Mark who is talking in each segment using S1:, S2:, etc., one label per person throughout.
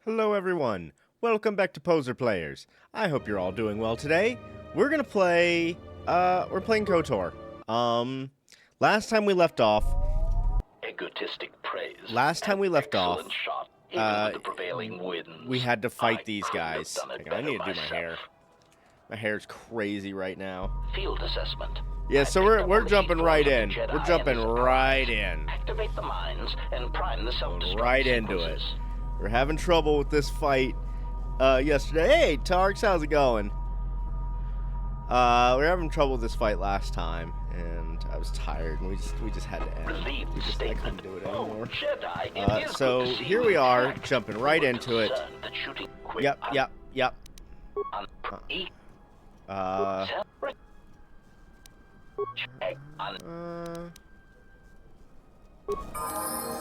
S1: Hello everyone, welcome back to Poser Players. I hope you're all doing well today. We're gonna play, we're playing KOTOR. Last time we left off...
S2: Egotistic praise.
S1: Last time we left off,
S2: shot, even with the prevailing winds.
S1: we had to fight these guys.
S2: Hang
S1: on, I need to do my hair. My hair's crazy right now.
S2: Field assessment.
S1: Yeah, so we're jumping right in. We're jumping right in.
S2: Activate the mines and prime the self-destruct
S1: right into it. We're having trouble with this fight yesterday. Hey, Tarks, how's it going? We were having trouble with this fight last time, and I was tired, and we just had to end. I couldn't do it anymore. So here we are, jumping right into it. Yep.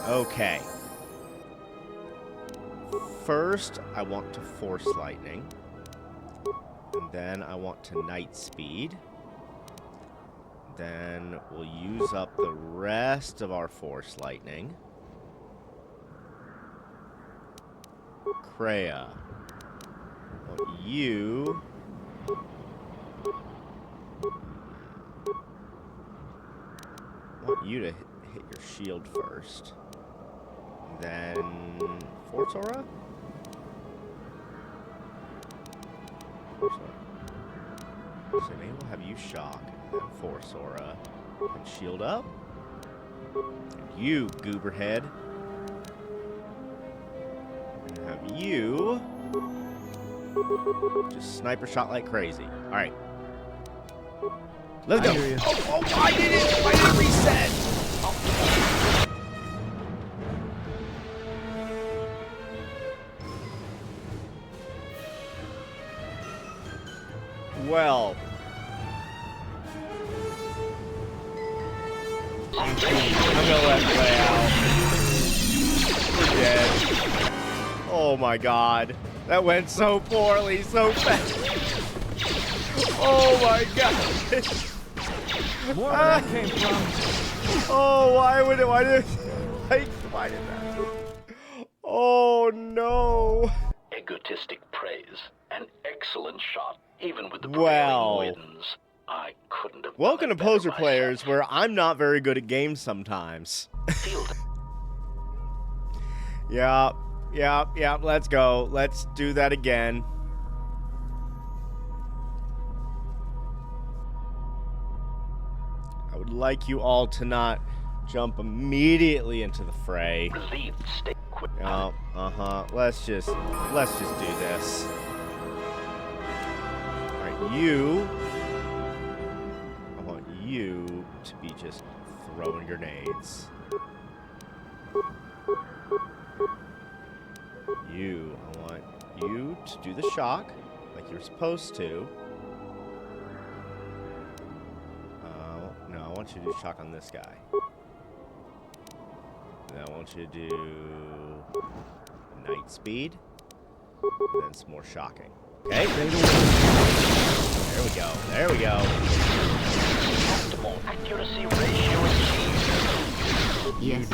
S1: Okay. First, I want to force lightning. And then I want to night speed. Then we'll use up the rest of our force lightning. Kreia. I want you... I want you to hit your shield first. Then... Force Aura? So maybe we'll have you shock, and then Force Aura, and shield up. And you, Gooberhead. And have you just sniper shot like crazy. Alright. Let's go. Oh, why did it reset? Well, I'm gonna let it play out. We're dead. Oh my god. That went so poorly, so fast. Oh my god.
S3: More where that came from.
S1: Oh, why did that? Oh no.
S2: Egotistic praise. An excellent shot, even with the prevailing winds. I couldn't have.
S1: Welcome to Poser Players, where I'm not very good at games sometimes. Yeah, let's go. Let's do that again. I would like you all to not jump immediately into the fray. Let's just do this. Alright, you... I want you to be just throwing grenades. You, I want you to do the shock, like you're supposed to. No, I want you to do shock on this guy. And I want you to do night speed, and then some more shocking. Okay? There we go.
S2: Optimal accuracy ratio achieved.
S1: Yes.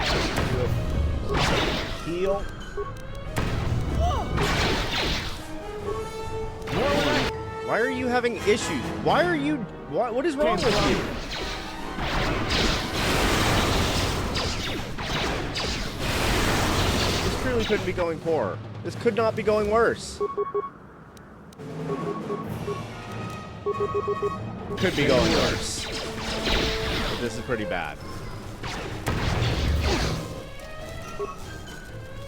S1: Heal. Why are you having issues? What is wrong with you? This truly couldn't be going poor. This could not be going worse. Could be going worse. But this is pretty bad.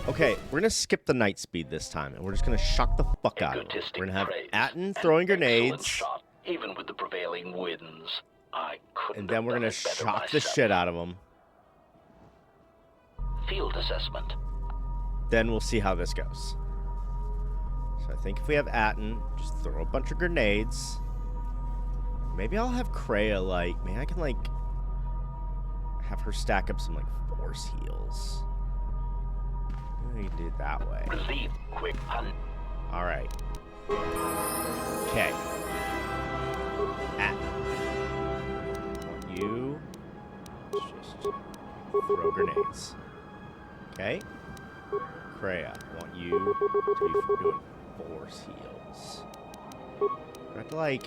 S1: Okay, we're gonna skip the night speed this time, and we're just gonna shock the fuck out of him. We're gonna have Atten throwing grenades.
S2: Shot, even with the prevailing winds. I couldn't.
S1: And then we're gonna shock the shit out of him.
S2: Field assessment.
S1: Then we'll see how this goes. So I think if we have Atten, just throw a bunch of grenades. Maybe I'll have Kreia, maybe I can, have her stack up some, force heals. Maybe we can do it that way.
S2: Relief, quick hunt.
S1: Alright. Okay. Atten. I want you to just throw grenades. Okay? Kreia, I want you to be doing force heals. I have to, like...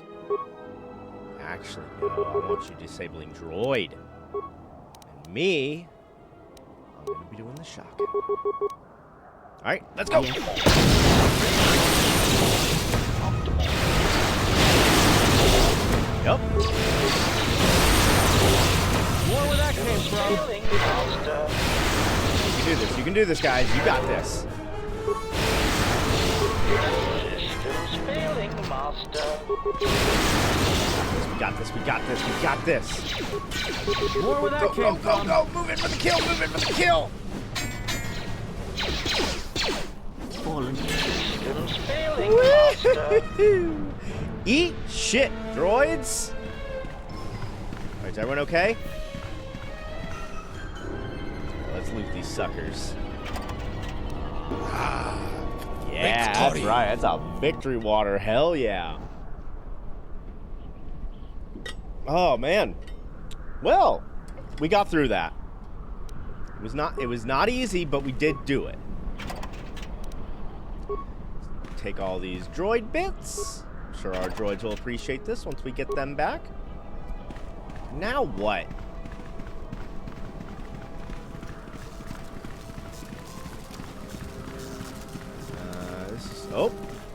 S1: Actually, no, I want you disabling droid. And me, I'm going to be doing the shotgun. Alright, let's go! Yep.
S3: More where that came from.
S1: You can do this. You can do this, guys. You got this.
S2: Systems failing, Master.
S1: We got this. We got this. We got this.
S3: More where that
S1: Go,
S3: came
S1: go,
S3: from.
S1: go, go. Move in for the kill. Move in for the kill.
S2: Fallen. Systems failing, Master.
S1: Eat shit, droids. All right, is everyone okay? Let's loot these suckers. Yeah, that's right. That's a victory water. Hell yeah. Oh man. Well, we got through that. It was not easy, but we did do it. Take all these droid bits. I'm sure our droids will appreciate this once we get them back. Now what?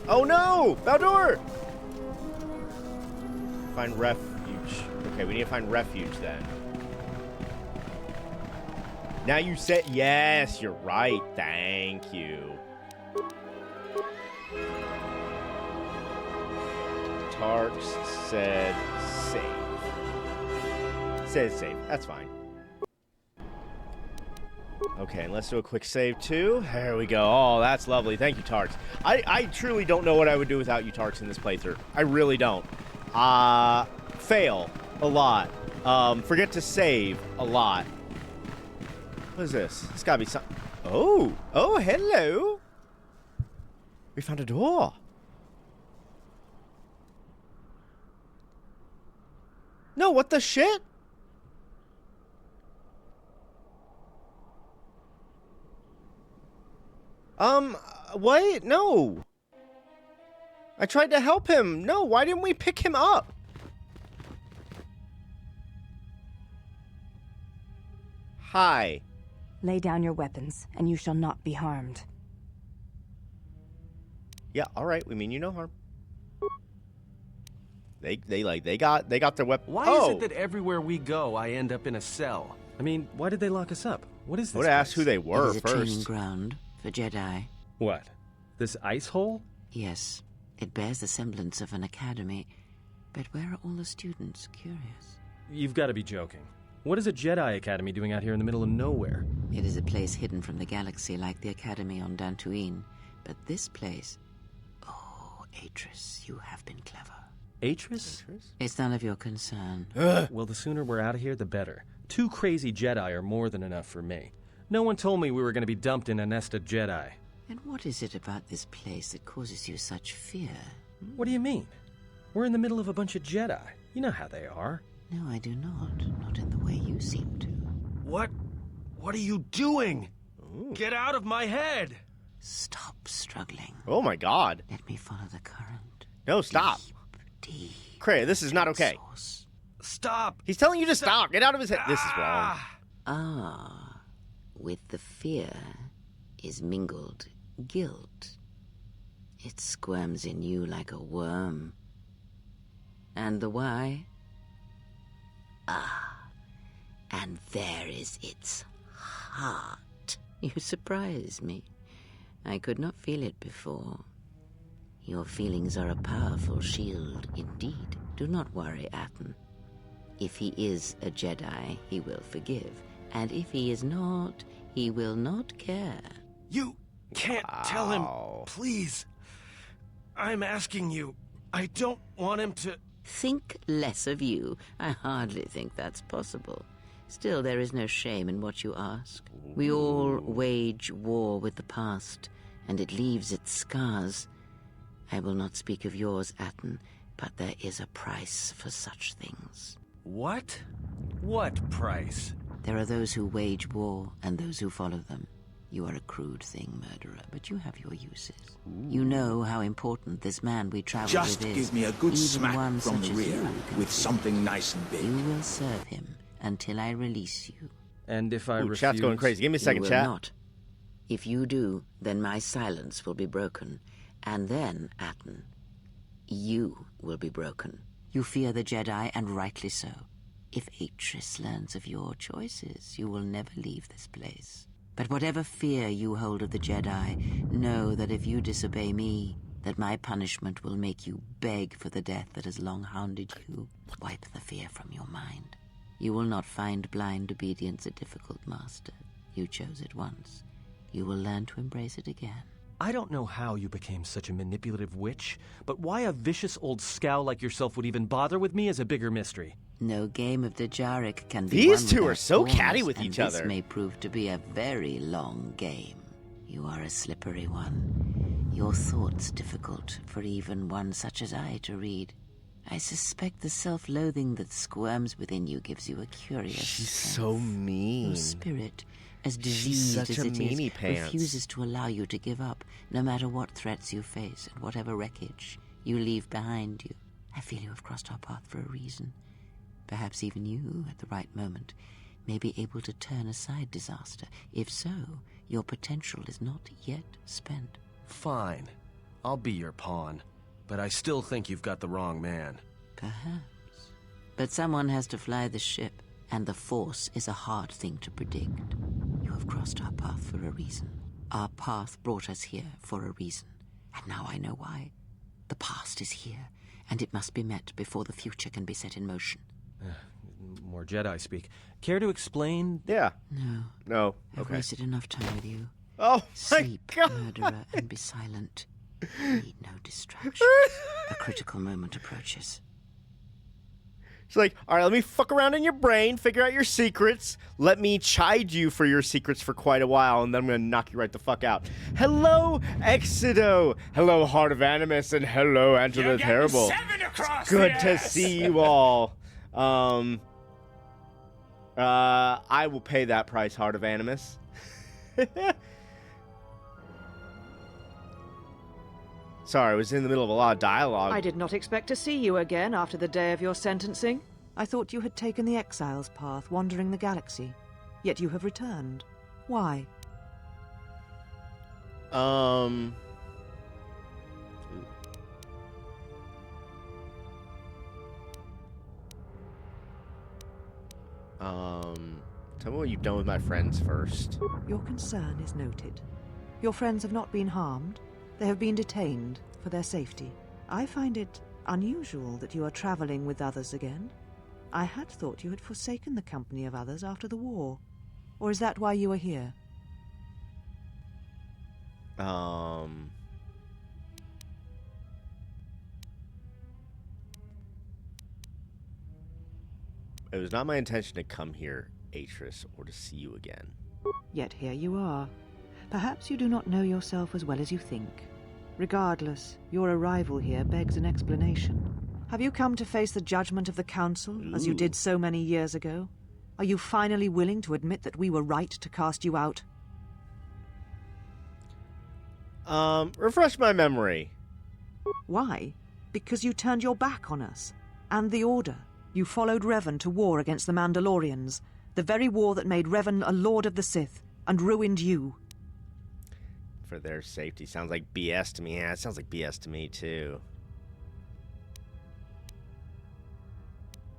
S1: Oh no! Baldur! Find refuge. Okay, we need to find refuge then. Now you said, yes, you're right. Thank you. Tarks said save. Says save. That's fine. Okay, and let's do a quick save too. There we go. Oh, that's lovely. Thank you, Tarks. I truly don't know what I would do without you, Tarks, in this playthrough. I really don't. Fail a lot. Forget to save a lot. What is this? It's gotta be something. Oh, hello. We found a door. No, what the shit? What? No. I tried to help him. No, why didn't we pick him up? Hi.
S4: Lay down your weapons, and you shall not be harmed.
S1: Yeah, all right. We mean you no harm. They got their weapon.
S3: Why is it that everywhere we go, I end up in a cell? I mean, why did they lock us up? What is this?
S1: I would ask who they were
S5: It is a training
S1: first.
S5: ground for Jedi.
S3: What? This ice hole?
S5: Yes, it bears the semblance of an academy. But where are all the students? Curious.
S3: You've got to be joking. What is a Jedi Academy doing out here in the middle of nowhere?
S5: It is a place hidden from the galaxy like the academy on Dantooine. But this place... Oh, Atris, you have been clever.
S3: Atris?
S5: It's none of your concern.
S3: Well, the sooner we're out of here, the better. 2 crazy Jedi are more than enough for me. No one told me we were going to be dumped in a nest of Jedi.
S5: And what is it about this place that causes you such fear?
S3: What do you mean? We're in the middle of a bunch of Jedi. You know how they are.
S5: No, I do not. Not in the way you seem to.
S3: What? What are you doing?
S1: Ooh.
S3: Get out of my head!
S5: Stop struggling.
S1: Oh my god.
S5: Let me follow the current.
S1: No, stop.
S5: Deep.
S1: Kreia, this is not okay.
S5: Source.
S3: Stop!
S1: He's telling you to stop. Get out of his head. This is wrong.
S5: Ah, with the fear is mingled guilt. It squirms in you like a worm. And the why? Ah, and there is its heart. You surprise me. I could not feel it before. Your feelings are a powerful shield indeed. Do not worry, Atten. If he is a Jedi, he will forgive. And if he is not, he will not care.
S3: You can't tell him, please. I'm asking you. I don't want him to...
S5: Think less of you. I hardly think that's possible. Still, there is no shame in what you ask. We all wage war with the past, and it leaves its scars. I will not speak of yours, Atten, but there is a price for such things.
S3: What? What price?
S5: There are those who wage war and those who follow them. You are a crude thing, murderer, but you have your uses. You know how important this man we travel
S6: Just
S5: with is.
S6: give me a good
S5: even
S6: smack
S5: one
S6: from
S5: such
S6: the
S5: as
S6: rear
S5: you can
S6: with
S5: feel.
S6: something nice and big.
S5: You will serve him until I release you.
S3: And if I
S1: Ooh,
S3: refuse...
S1: chat's going crazy. Give me a second,
S5: you will
S1: chat.
S5: not. If you do, then my silence will be broken. And then, Atten, you will be broken. You fear the Jedi, and rightly so. If Atris learns of your choices, you will never leave this place. But whatever fear you hold of the Jedi, know that if you disobey me, that my punishment will make you beg for the death that has long hounded you. Wipe the fear from your mind. You will not find blind obedience a difficult master. You chose it once. You will learn to embrace it again.
S3: I don't know how you became such a manipulative witch, but why a vicious old scow like yourself would even bother with me is a bigger mystery.
S5: No game of Dajaric can be
S1: These
S5: won
S1: two are
S5: without
S1: so
S5: pawns,
S1: catty with
S5: and
S1: each
S5: this
S1: other.
S5: may prove to be a very long game. You are a slippery one. Your thoughts difficult for even one such as I to read. I suspect the self-loathing that squirms within you gives you a curious
S1: She's
S5: sense.
S1: so mean.
S5: Your spirit, as
S1: She's
S5: diseased
S1: such
S5: as
S1: a
S5: it
S1: meanie
S5: is,
S1: pants.
S5: refuses to allow you to give up, no matter what threats you face and whatever wreckage you leave behind you. I feel you have crossed our path for a reason. Perhaps even you, at the right moment, may be able to turn aside disaster. If so, your potential is not yet spent.
S3: Fine. I'll be your pawn. But I still think you've got the wrong man.
S5: Perhaps. But someone has to fly the ship, and the Force is a hard thing to predict. You have crossed our path for a reason. Our path brought us here for a reason. And now I know why. The past is here, and it must be met before the future can be set in motion.
S3: More Jedi speak. Care to explain?
S1: Yeah.
S5: No,
S1: No.
S5: I've
S1: Okay.
S5: wasted enough time with you.
S1: Oh my
S5: Sleep,
S1: god.
S5: murderer, and be silent. Need no distraction. A critical moment approaches.
S1: She's like, all right, let me fuck around in your brain, figure out your secrets. Let me chide you for your secrets for quite a while, and then I'm going to knock you right the fuck out. Hello, Exido. Hello, Heart of Animus, and hello, Angela the Terrible. Good to see you all. I will pay that price, Heart of Animus. Sorry, I was in the middle of a lot of dialogue.
S7: I did not expect to see you again after the day of your sentencing. I thought you had taken the exile's path, wandering the galaxy. Yet you have returned. Why?
S1: Tell me what you've done with my friends first.
S7: Your concern is noted. Your friends have not been harmed. They have been detained for their safety. I find it unusual that you are traveling with others again. I had thought you had forsaken the company of others after the war. Or is that why you are here?
S1: It was not my intention to come here, Atris, or to see you again.
S7: Yet here you are. Perhaps you do not know yourself as well as you think. Regardless, your arrival here begs an explanation. Have you come to face the judgment of the Council, as you did so many years ago? Are you finally willing to admit that we were right to cast you out?
S1: Refresh my memory.
S7: Why? Because you turned your back on us. And the Order. You followed Revan to war against the Mandalorians. The very war that made Revan a Lord of the Sith, and ruined you.
S1: For their safety. Sounds like BS to me. Yeah, it sounds like BS to me, too.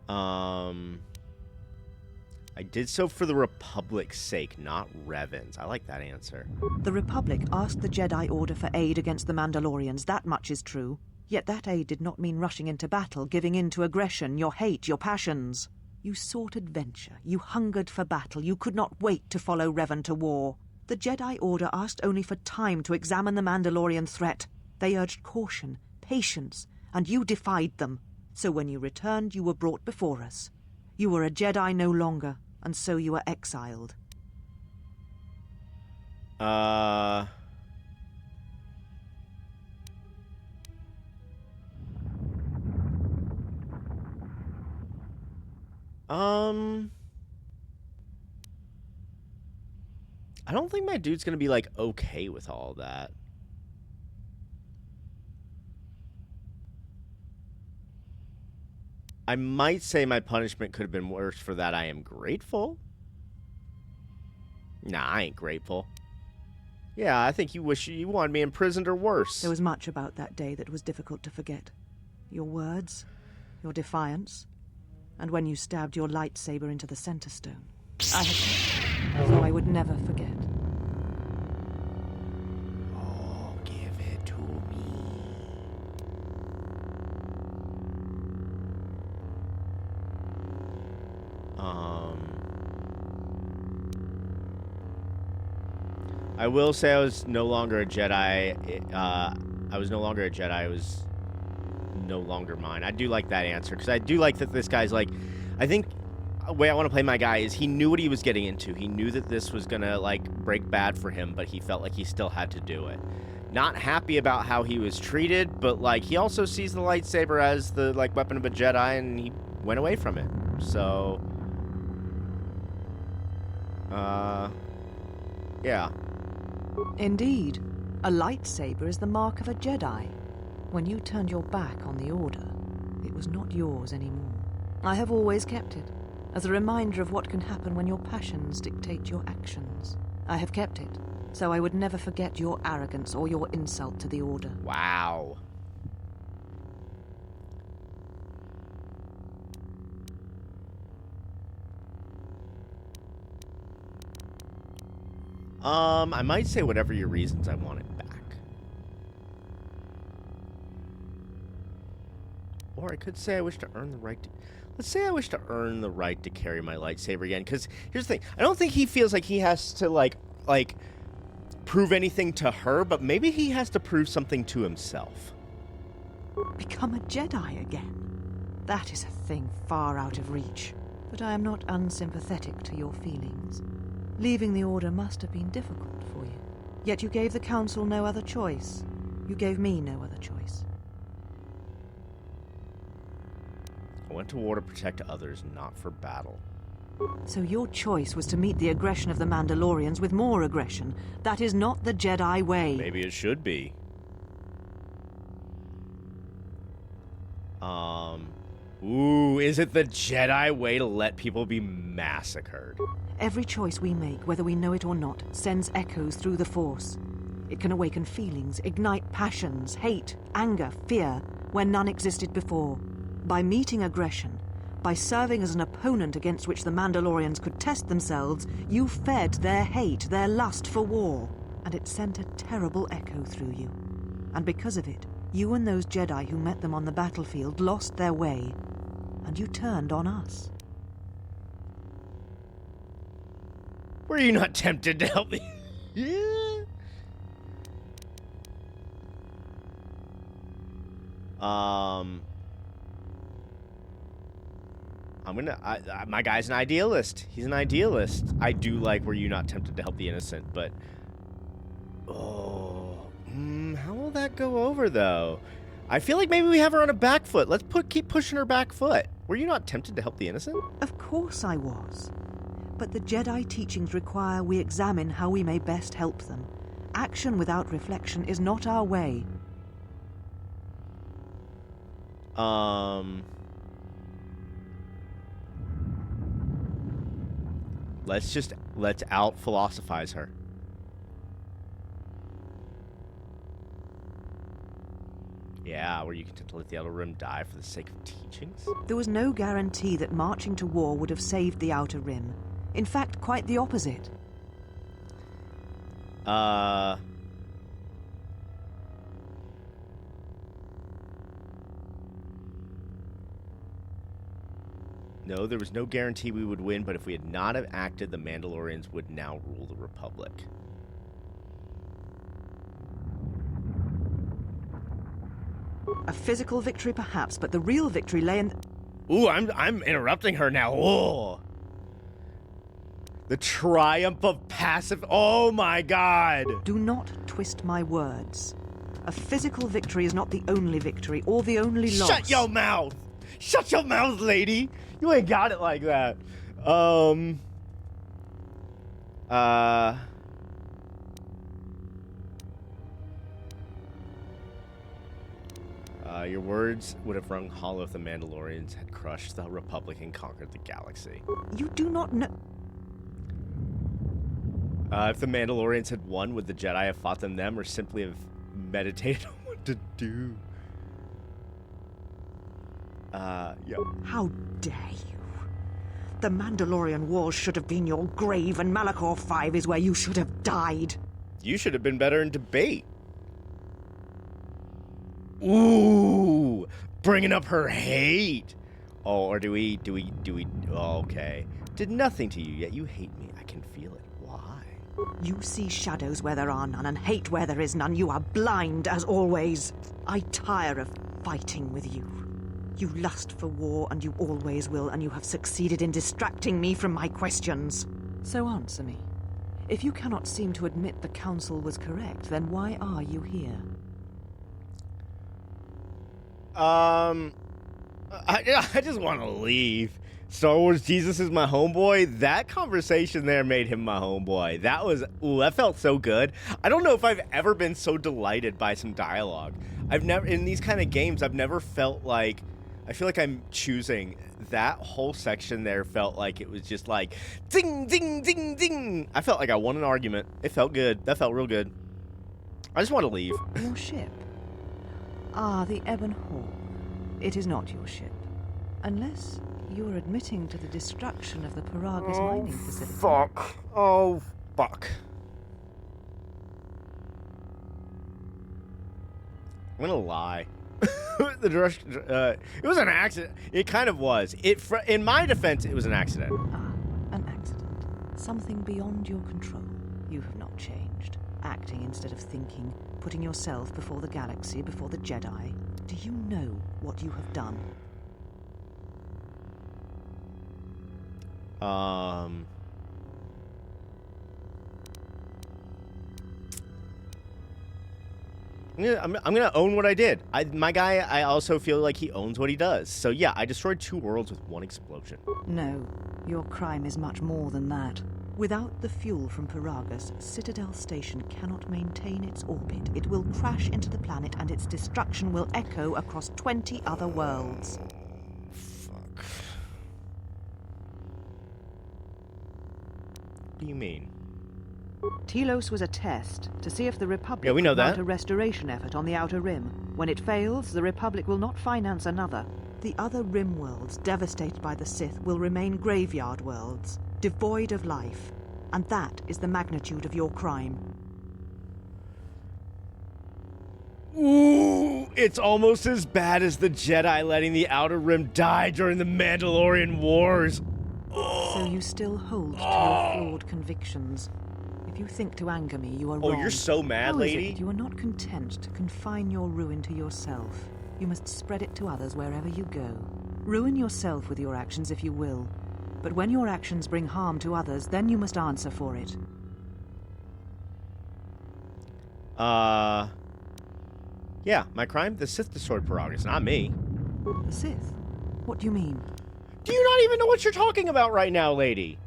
S1: I did so for the Republic's sake, not Revan's. I like that answer.
S7: The Republic asked the Jedi Order for aid against the Mandalorians, that much is true. Yet that aid did not mean rushing into battle, giving in to aggression, your hate, your passions. You sought adventure, you hungered for battle, you could not wait to follow Revan to war. The Jedi Order asked only for time to examine the Mandalorian threat. They urged caution, patience, and you defied them. So when you returned, you were brought before us. You were a Jedi no longer, and so you were exiled.
S1: I I don't think my dude's gonna be, like, okay with all that. I might say my punishment could have been worse. For that, I am grateful. Nah, I ain't grateful. Yeah, I think you wish you wanted me imprisoned or worse.
S7: There was much about that day that was difficult to forget. Your words, your defiance, and when you stabbed your lightsaber into the center stone. I had so I would never forget.
S1: Oh, give it to me. I will say I was no longer a Jedi. I was no longer a Jedi. I was no longer mine. I do like that answer, because I do like that this guy's like, I think the way I want to play my guy is he knew what he was getting into. He knew that this was going to, like, break bad for him, but he felt like he still had to do it. Not happy about how he was treated, but, like, he also sees the lightsaber as the, like, weapon of a Jedi, and he went away from it. So, yeah.
S7: Indeed, a lightsaber is the mark of a Jedi. When you turned your back on the Order, it was not yours anymore. I have always kept it, as a reminder of what can happen when your passions dictate your actions. I have kept it, so I would never forget your arrogance or your insult to the Order.
S1: Wow. I might say whatever your reasons, I want it back. Or I could say I wish to earn the right to... Let's say I wish to earn the right to carry my lightsaber again, because here's the thing. I don't think he feels like he has to, like, prove anything to her, but maybe he has to prove something to himself.
S7: Become a Jedi again? That is a thing far out of reach. But I am not unsympathetic to your feelings. Leaving the Order must have been difficult for you. Yet you gave the Council no other choice. You gave me no other choice.
S1: I went to war to protect others, not for battle.
S7: So your choice was to meet the aggression of the Mandalorians with more aggression. That is not the Jedi way.
S1: Maybe it should be. Ooh, is it the Jedi way to let people be massacred?
S7: Every choice we make, whether we know it or not, sends echoes through the Force. It can awaken feelings, ignite passions, hate, anger, fear, where none existed before. By meeting aggression, by serving as an opponent against which the Mandalorians could test themselves, you fed their hate, their lust for war, and it sent a terrible echo through you. And because of it, you and those Jedi who met them on the battlefield lost their way, and you turned on us.
S1: Were you not tempted to help me? Yeah. My guy's an idealist. He's an idealist. I do like, were you not tempted to help the innocent, but... how will that go over, though? I feel like maybe we have her on a back foot. Let's keep pushing her back foot. Were you not tempted to help the innocent?
S7: Of course I was. But the Jedi teachings require we examine how we may best help them. Action without reflection is not our way.
S1: Let's out-philosophize her. Yeah, were you content to let the Outer Rim die for the sake of teachings?
S7: There was no guarantee that marching to war would have saved the Outer Rim. In fact, quite the opposite.
S1: No, there was no guarantee we would win, but if we had not have acted, the Mandalorians would now rule the Republic.
S7: A physical victory, perhaps, but the real victory lay in...
S1: Ooh, I'm interrupting her now. Oh. The triumph of passive... Oh, my God.
S7: Do not twist my words. A physical victory is not the only victory, or the only loss.
S1: Shut your mouth! Shut your mouth, lady! You ain't got it like that. Your words would have rung hollow if the Mandalorians had crushed the Republic and conquered the galaxy.
S7: You do not know.
S1: If the Mandalorians had won, would the Jedi have fought them or simply have meditated on what to do? Yeah.
S7: How dare you? The Mandalorian Wars should have been your grave, and Malachor 5 is where you should have died.
S1: You should have been better in debate. Ooh, bringing up her hate. Oh, or do we, oh, okay. Did nothing to you, yet you hate me. I can feel it. Why?
S7: You see shadows where there are none, and hate where there is none. You are blind, as always. I tire of fighting with you. You lust for war, and you always will, and you have succeeded in distracting me from my questions. So answer me. If you cannot seem to admit the Council was correct, then why are you here?
S1: I just want to leave. Star Wars Jesus is my homeboy. That conversation there made him my homeboy. That felt so good. I don't know if I've ever been so delighted by some dialogue. In these kind of games, I've never felt like, I feel like I'm choosing. That whole section there felt like it was just like, ding, ding, ding, ding. I felt like I won an argument. It felt good. That felt real good. I just want to leave.
S7: Your ship? Ah, the Ebon Hawk. It is not your ship. Unless you're admitting to the destruction of the Paragus mining facility.
S1: Fuck. Oh, fuck. I'm gonna lie. It was an accident. It kind of was. In my defense, it was an accident.
S7: Ah, an accident. Something beyond your control. You have not changed. Acting instead of thinking. Putting yourself before the galaxy, before the Jedi. Do you know what you have done?
S1: I'm gonna own what I did. My guy, I also feel like he owns what he does. So yeah, I destroyed 2 worlds with 1 explosion.
S7: No, your crime is much more than that. Without the fuel from Paragus, Citadel Station cannot maintain its orbit. It will crash into the planet, and its destruction will echo across 20 other worlds.
S1: Fuck. What do you mean?
S7: Telos was a test to see if the Republic
S1: Yeah, we know
S7: could mount
S1: that.
S7: a restoration effort on the Outer Rim. When it fails, the Republic will not finance another. The other Rim worlds, devastated by the Sith, will remain graveyard worlds, devoid of life. And that is the magnitude of your crime.
S1: Ooh, it's almost as bad as the Jedi letting the Outer Rim die during the Mandalorian Wars.
S7: So you still hold to your flawed convictions. If you think to anger me, you are wrong.
S1: Oh, you're so mad,
S7: How
S1: lady.
S7: is it that you are not content to confine your ruin to yourself? You must spread it to others wherever you go. Ruin yourself with your actions if you will. But when your actions bring harm to others, then you must answer for it.
S1: Yeah, my crime? The Sith destroyed Paragus, not me.
S7: The Sith? What do you mean?
S1: Do you not even know what you're talking about right now, lady?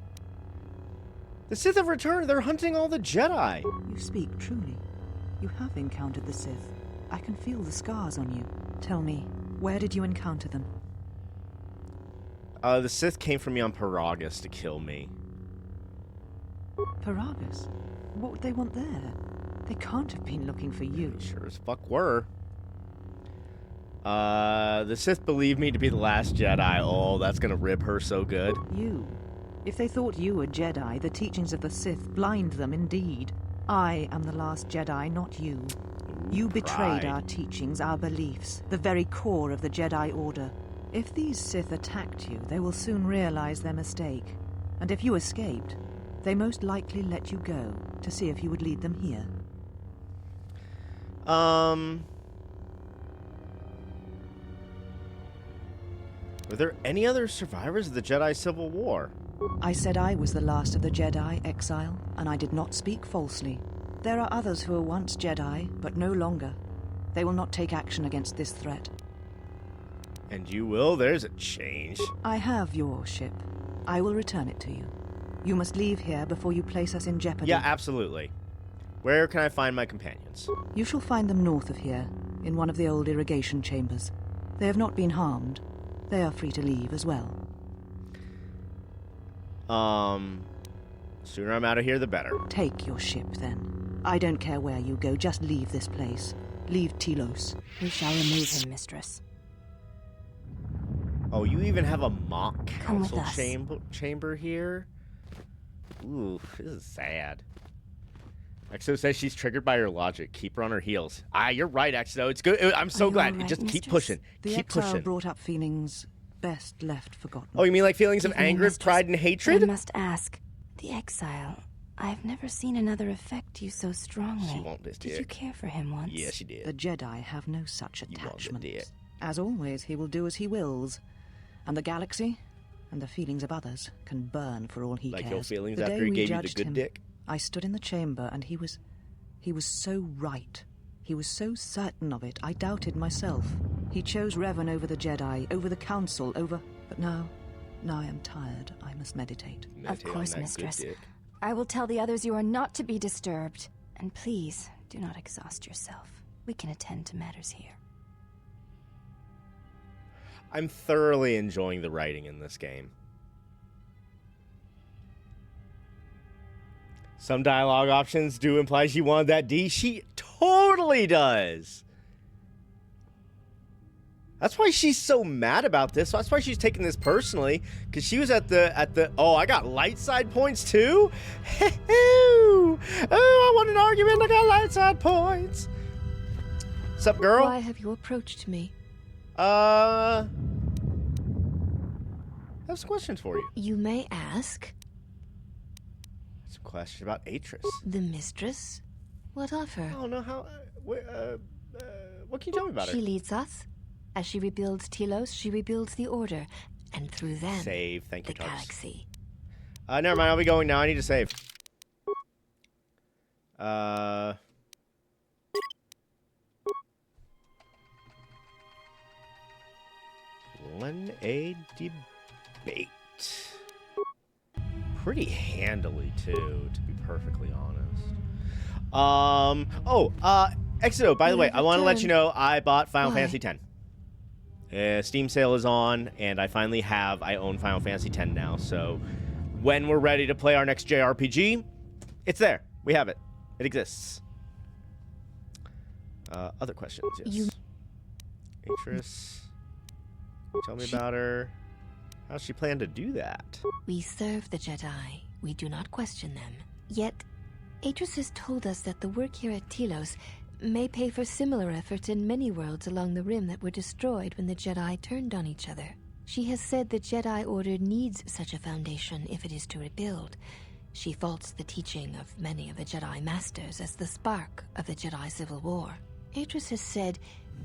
S1: The Sith have returned. They're hunting all the Jedi.
S7: You speak truly. You have encountered the Sith. I can feel the scars on you. Tell me, where did you encounter them?
S1: The Sith came for me on Paragus to kill me.
S7: Paragus? What would they want there? They can't have been looking for you.
S1: Sure as fuck were. The Sith believed me to be the last Jedi. Oh, that's gonna rib her so good.
S7: You. If they thought you were Jedi, the teachings of the Sith blind them indeed. I am the last Jedi, not you. You betrayed
S1: pride.
S7: our teachings, our beliefs, the very core of the Jedi Order. If these Sith attacked you, they will soon realize their mistake. And if you escaped, they most likely let you go to see if you would lead them here.
S1: Were there any other survivors of the Jedi Civil War?
S7: I said I was the last of the Jedi, Exile, and I did not speak falsely. There are others who were once Jedi, but no longer. They will not take action against this threat.
S1: And you will? There's a change.
S7: I have your ship. I will return it to you. You must leave here before you place us in jeopardy.
S1: Yeah, absolutely. Where can I find my companions?
S7: You shall find them north of here, in one of the old irrigation chambers. They have not been harmed. They are free to leave as well.
S1: Sooner I'm out of here, the better.
S7: Take your ship, then. I don't care where you go, just leave this place. Leave Telos.
S4: We shall remove him, mistress.
S1: Oh, you even have a mock
S4: Come with
S1: council
S4: us.
S1: chamber here? Ooh, this is sad. Exo says she's triggered by her logic. Keep her on her heels. Ah, you're right, Exo. It's good. I'm so
S4: Are you
S1: glad.
S4: all right,
S1: Just keep
S4: mistress?
S1: pushing.
S7: The
S1: Keep
S7: exile
S1: pushing.
S7: brought up feelings best left forgotten.
S1: Oh, you mean like feelings of
S4: Give me,
S1: anger,
S4: mistress.
S1: pride, and hatred?
S4: I must ask, the exile. I've never seen another affect you so strongly.
S1: She won't this
S4: Did you
S1: dick.
S4: care for him once?
S1: Yeah, she
S7: The
S1: did.
S7: Jedi have no such
S1: You want the
S7: attachment.
S1: dick.
S7: As always, he will do as he wills. And the galaxy, and the feelings of others, can burn for all he
S1: Like
S7: cares.
S1: your feelings
S7: The
S1: after
S7: day
S1: he
S7: we
S1: gave you the
S7: judged
S1: good
S7: him,
S1: dick?
S7: I stood in the chamber, and he was so right. He was so certain of it, I doubted myself. He chose Revan over the Jedi, over the Council, over... But now I am tired. I must meditate.
S1: Meditate on
S4: course,
S1: that good
S4: mistress.
S1: dick.
S4: I will tell the others you are not to be disturbed. And please, do not exhaust yourself. We can attend to matters here.
S1: I'm thoroughly enjoying the writing in this game. Some dialogue options do imply she wanted that D. She totally does. That's why she's so mad about this. That's why she's taking this personally, because she was at the. Oh, I got light side points too. Oh, I want an argument. I got light side points. Sup, girl?
S6: Why have you approached me?
S1: I have some questions for you.
S6: You may ask.
S1: Some questions about Atris.
S6: The mistress? What of her?
S1: I don't know how. What can you tell me about
S6: She
S1: her?
S6: leads us. As she rebuilds Telos, she rebuilds the Order. And through them,
S1: Save. Thank you,
S6: the
S1: Tarkus.
S6: galaxy.
S1: Never mind. I'll be going now. I need to save. Won a debate. Pretty handily, too, to be perfectly honest. Exito, by the
S6: You
S1: way,
S6: have
S1: I want to let you
S6: returned.
S1: know I bought Final
S6: Why?
S1: Fantasy X. Steam sale is on, and I finally I own Final Fantasy X now, so when we're ready to play our next JRPG, it's there. We have it. It exists. Other questions, yes. Atris. Tell me about her. How's she plan to do that?
S6: We serve the Jedi. We do not question them. Yet, Atris has told us that the work here at Telos may pay for similar efforts in many worlds along the Rim that were destroyed when the Jedi turned on each other. She has said the Jedi Order needs such a foundation if it is to rebuild. She faults the teaching of many of the Jedi Masters as the spark of the Jedi Civil War. Atris has said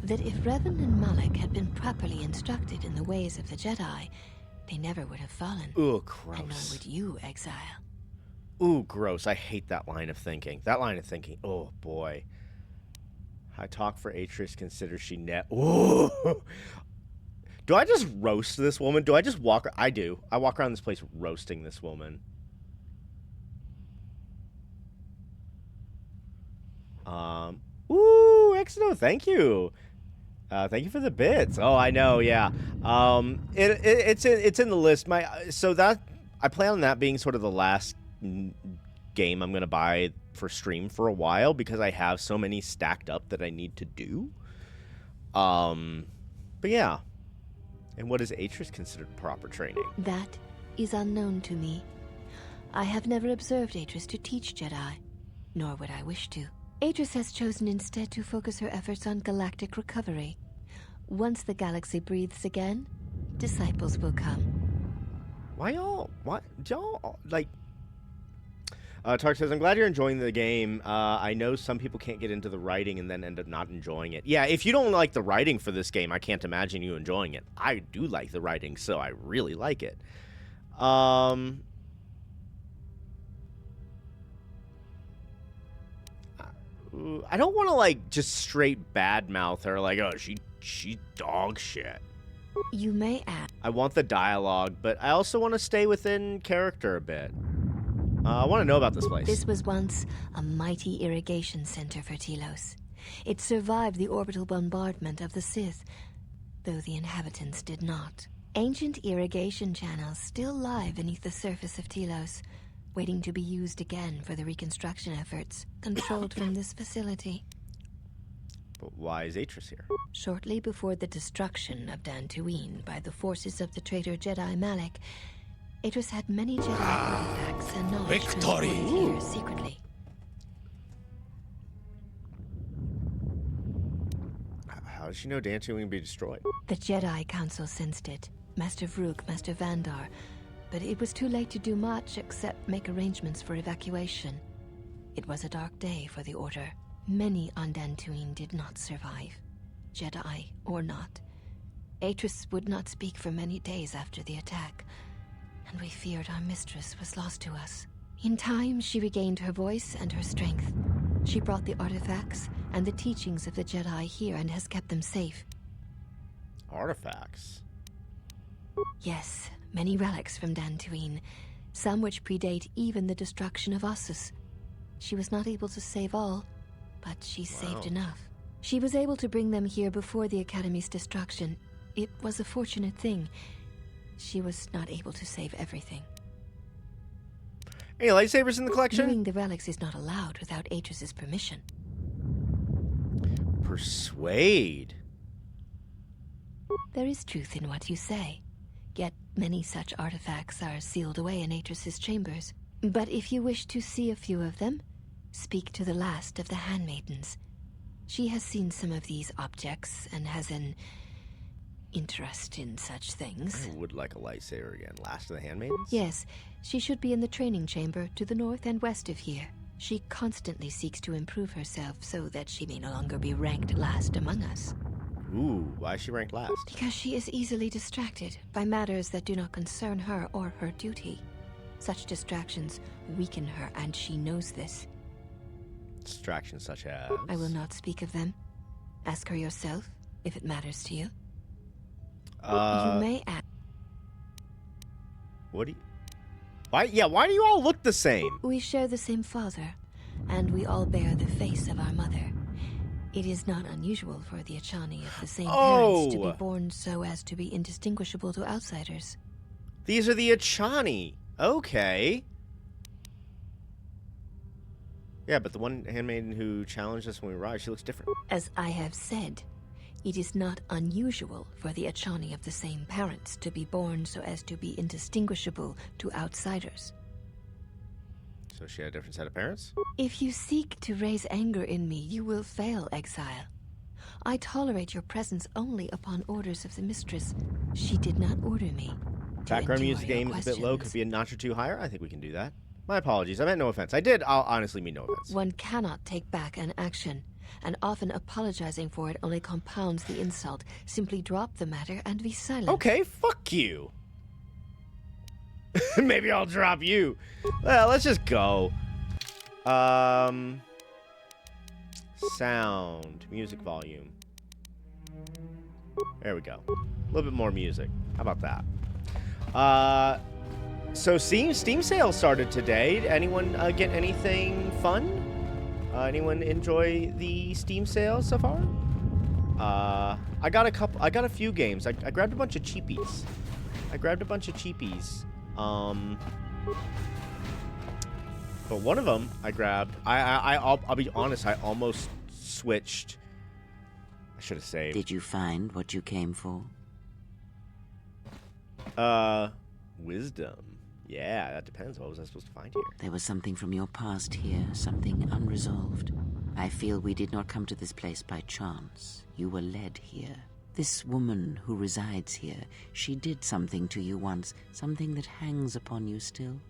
S6: that if Revan and Malak had been properly instructed in the ways of the Jedi, they never would have fallen.
S1: Ooh,
S6: And nor
S1: gross.
S6: would you, Exile.
S1: Ooh, gross. I hate that line of thinking. Oh, boy. I talk for Atris, consider she net. Ooh. Do I just roast this woman? Do I just walk? I do. I walk around this place roasting this woman. Ooh, Exino, thank you. Thank you for the bits. Oh, I know, yeah. It's in the list. I plan on that being sort of the last game I'm gonna buy for stream for a while because I have so many stacked up that I need to do. But yeah. And what is Atris considered proper training?
S6: That is unknown to me. I have never observed Atris to teach Jedi, nor would I wish to. Atris has chosen instead to focus her efforts on galactic recovery. Once the galaxy breathes again, disciples will come.
S1: Why y'all? What y'all like? Tark says, "I'm glad you're enjoying the game. I know some people can't get into the writing and then end up not enjoying it. Yeah, if you don't like the writing for this game, I can't imagine you enjoying it. I do like the writing, so I really like it. I don't want to like just straight badmouth her, like, oh, she dog shit.
S6: You may ask.
S1: I want the dialogue, but I also want to stay within character a bit. I want to know about this place.
S6: This was once a mighty irrigation center for Telos. It survived the orbital bombardment of the Sith, though the inhabitants did not. Ancient irrigation channels still lie beneath the surface of Telos, waiting to be used again for the reconstruction efforts, controlled from this facility.
S1: But why is Atris here?
S6: Shortly before the destruction of Dantooine by the forces of the traitor Jedi Malak, Atris had many Jedi artifacts and knowledge transported here secretly.
S1: How does she know Dantooine will be destroyed?
S6: The Jedi Council sensed it. Master Vrook, Master Vandar. But it was too late to do much except make arrangements for evacuation. It was a dark day for the Order. Many on Dantooine did not survive, Jedi or not. Atris would not speak for many days after the attack, and we feared our mistress was lost to us. In time, she regained her voice and her strength. She brought the artifacts and the teachings of the Jedi here and has kept them safe.
S1: Artifacts?
S6: Yes, many relics from Dantooine, some which predate even the destruction of Ossus. She was not able to save all, but she saved enough. She was able to bring them here before the Academy's destruction. It was a fortunate thing. She was not able to save everything.
S1: Any lightsabers in the collection?
S6: Viewing the relics is not allowed without Atris's permission.
S1: Persuade.
S6: There is truth in what you say. Yet many such artifacts are sealed away in Atris's chambers. But if you wish to see a few of them, speak to the last of the handmaidens. She has seen some of these objects and has an interest in such things.
S1: I would like a lightsaber again. Last of the handmaidens?
S6: Yes, she should be in the training chamber to the north and west of here. She constantly seeks to improve herself so that she may no longer be ranked last among us.
S1: Ooh, why is she ranked last?
S6: Because she is easily distracted by matters that do not concern her or her duty. Such distractions weaken her, and she knows this.
S1: Distractions such as...
S6: I will not speak of them. Ask her yourself, if it matters to you. You may ask.
S1: What do you... Why do you all look the same?
S6: We share the same father, and we all bear the face of our mother. It is not unusual for the Achani of the same parents to be born so as to be indistinguishable to outsiders.
S1: These are the Achani. Okay. Yeah, but the one handmaiden who challenged us when we arrived, she looks different.
S6: As I have said, it is not unusual for the Achani of the same parents to be born so as to be indistinguishable to outsiders.
S1: So she had a different set of parents?
S6: If you seek to raise anger in me, you will fail, exile. I tolerate your presence only upon orders of the mistress. She did not order me.
S1: Background music game is a bit low. Could be a notch or two higher. I think we can do that. My apologies. I meant no offense. I'll honestly mean no offense.
S6: One cannot take back an action, and often apologizing for it only compounds the insult. Simply drop the matter and be silent.
S1: Okay, fuck you. Maybe I'll drop you. Well, let's just go. Sound. Music volume. There we go. A little bit more music. How about that? So Steam sale started today. Anyone get anything fun? Anyone enjoy the Steam sale so far? I got a few games. I grabbed a bunch of cheapies. But one of them I grabbed. I'll be honest. I almost switched. I should have saved.
S5: Did you find what you came for?
S1: Wisdom. Yeah, that depends. What was I supposed to find here?
S5: There was something from your past here, something unresolved. I feel we did not come to this place by chance. You were led here. This woman who resides here, she did something to you once, something that hangs upon you still.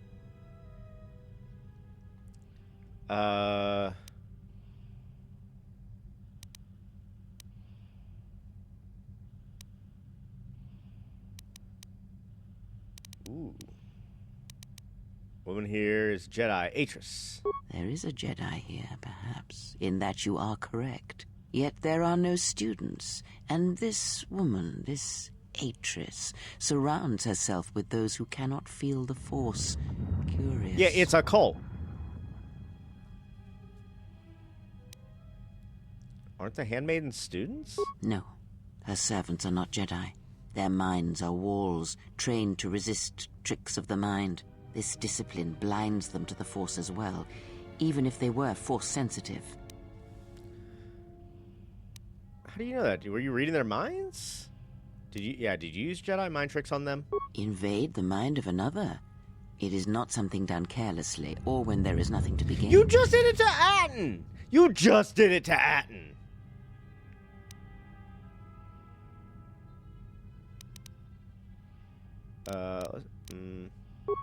S1: Ooh. Woman here is Jedi Atris.
S5: There is a Jedi here, perhaps, in that you are correct. Yet there are no students, and this woman, this Atris, surrounds herself with those who cannot feel the Force. Curious.
S1: Yeah, it's a cult. Aren't the handmaidens students?
S5: No, her servants are not Jedi. Their minds are walls, trained to resist tricks of the mind. This discipline blinds them to the Force as well, even if they were Force-sensitive.
S1: How do you know that? Were you reading their minds? Did you use Jedi mind tricks on them?
S5: Invade the mind of another? It is not something done carelessly, or when there is nothing to be gained.
S1: You just did it to Atten! You just did it to Atten!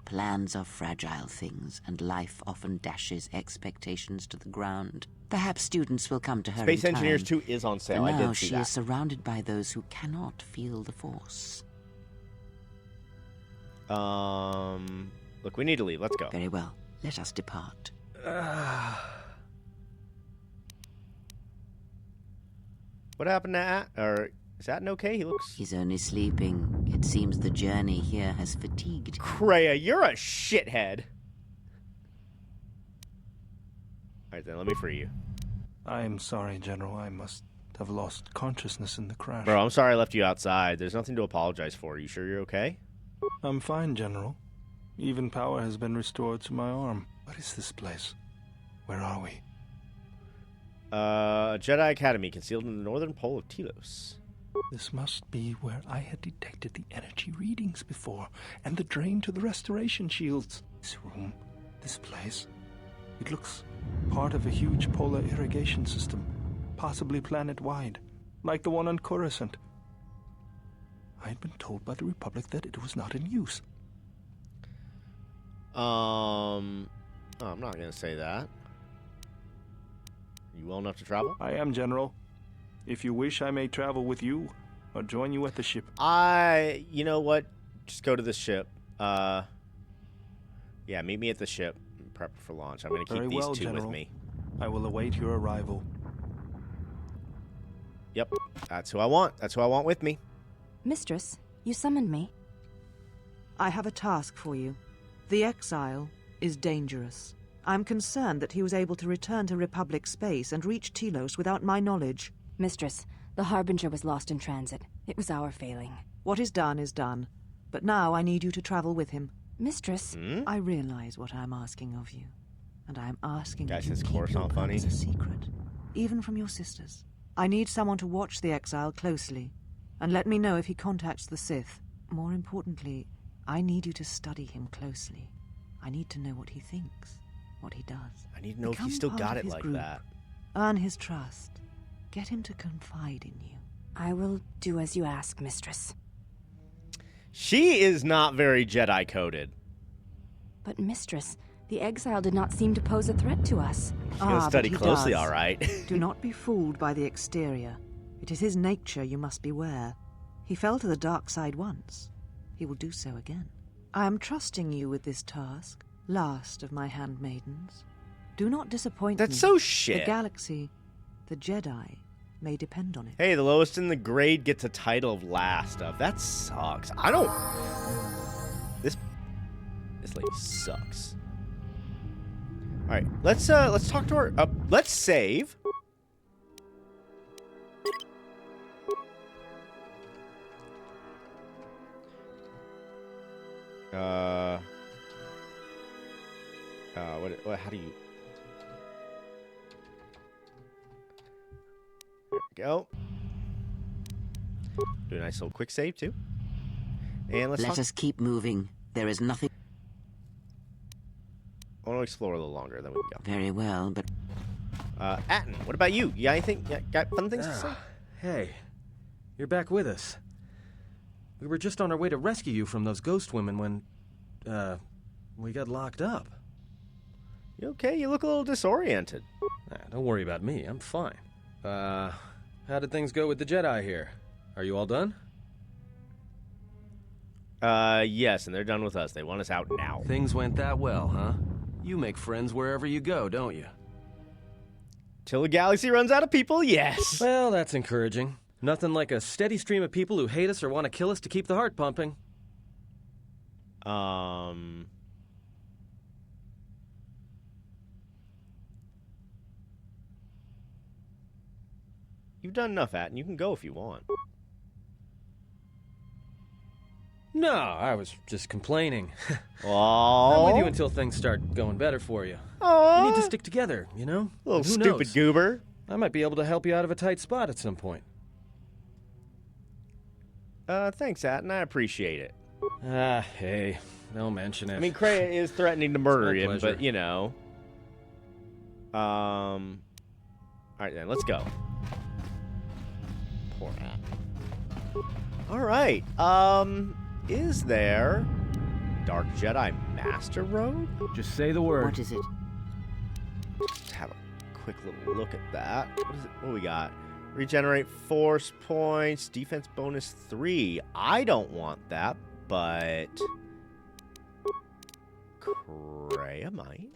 S5: Plans are fragile things, and life often dashes expectations to the ground. Perhaps students will come to her
S1: Space
S5: in time.
S1: Engineers 2 is on sale.
S5: For
S1: I
S5: now,
S1: did see
S5: she
S1: that.
S5: is surrounded by those who cannot feel the Force.
S1: Look, we need to leave. Let's go.
S5: Very well. Let us depart.
S1: What happened to Or is Atten okay? He looks...
S5: He's only sleeping. It seems the journey here has fatigued him.
S1: Kreia, you're a shithead. Alright then, let me free you.
S8: I'm sorry, General. I must have lost consciousness in the crash.
S1: Bro, I'm sorry I left you outside. There's nothing to apologize for. You sure you're okay?
S8: I'm fine, General. Even power has been restored to my arm. What is this place? Where are we?
S1: Jedi Academy, concealed in the northern pole of Telos.
S8: This must be where I had detected the energy readings before, and the drain to the restoration shields. This room, this place, it looks part of a huge polar irrigation system, possibly planet-wide, like the one on Coruscant. I had been told by the Republic that it was not in use.
S1: I'm not gonna say that. You well enough to travel?
S8: I am, General. If you wish, I may travel with you, or join you at the ship.
S1: You know what? Just go to the ship. Yeah, meet me at the ship. Prep for launch. I'm gonna keep
S8: Very
S1: these
S8: well,
S1: two
S8: General.
S1: with me.
S8: I will await your arrival.
S1: Yep, that's who I want. That's who I want with me.
S4: Mistress, you summoned me.
S7: I have a task for you. The exile is dangerous. I'm concerned that he was able to return to Republic space and reach Telos without my knowledge.
S4: Mistress, the Harbinger was lost in transit. It was our failing.
S7: What is done is done. But now I need you to travel with him.
S4: Mistress,
S7: I realize what I'm asking of you. And I am asking
S1: Guys,
S7: that you
S1: his
S7: keep
S1: course
S7: your
S1: not funny.
S7: plans a secret. Even from your sisters. I need someone to watch the exile closely. And let me know if he contacts the Sith. More importantly, I need you to study him closely. I need to know what he thinks, what he does.
S1: I need to know if
S7: Become
S1: he still
S7: part
S1: got
S7: of
S1: it
S7: his
S1: like
S7: group.
S1: that.
S7: Earn his trust. Get him to confide in you.
S4: I will do as you ask, Mistress.
S1: She is not very Jedi coded.
S4: But, Mistress, the exile did not seem to pose a threat to us.
S1: She's gonna
S7: but
S1: study
S7: he
S1: closely,
S7: does.
S1: all right.
S7: Do not be fooled by the exterior. It is his nature you must beware. He fell to the dark side once. He will do so again. I am trusting you with this task, last of my handmaidens. Do not disappoint me.
S1: That's so shit.
S7: The galaxy, the Jedi, may depend on it.
S1: Hey, the lowest in the grade gets a title of last of. That sucks. I don't. This lady sucks. All right, let's talk to her. Let's save. What? How do you? There we go. Do a nice little quick save too. And let's
S5: Let
S1: talk.
S5: us keep moving. There is nothing.
S1: I want to explore a little longer, then we can
S5: Very well, but
S1: go. Atten, what about you? You got anything? Got fun things to say?
S3: Hey, you're back with us. We were just on our way to rescue you from those ghost women when, we got locked up.
S1: You okay? You look a little disoriented.
S3: Don't worry about me, I'm fine. How did things go with the Jedi here? Are you all done?
S1: Yes, and they're done with us. They want us out now.
S3: Things went that well, huh? You make friends wherever you go, don't you?
S1: Till the galaxy runs out of people, yes.
S3: Well, that's encouraging. Nothing like a steady stream of people who hate us or want to kill us to keep the heart pumping.
S1: You've done enough, Atten. You can go if you want.
S3: No, I was just complaining.
S1: Oh.
S3: I'm with you until things start going better for you.
S1: Oh.
S3: We need to stick together, you know?
S1: Little
S3: And who
S1: stupid
S3: knows?
S1: goober.
S3: I might be able to help you out of a tight spot at some point.
S1: Thanks, Atten. I appreciate it.
S3: Ah, hey, don't mention it.
S1: I mean, Kreia is threatening to murder
S3: It's my
S1: him,
S3: pleasure.
S1: but, you know. All right, then. Let's go. Poor Atten. All right. Is there Dark Jedi Master Robe?
S3: Just say the word.
S5: What is it?
S1: Just have a quick little look at that. What is it? What do we got? Regenerate force points, defense bonus 3. I don't want that, but Kreia might.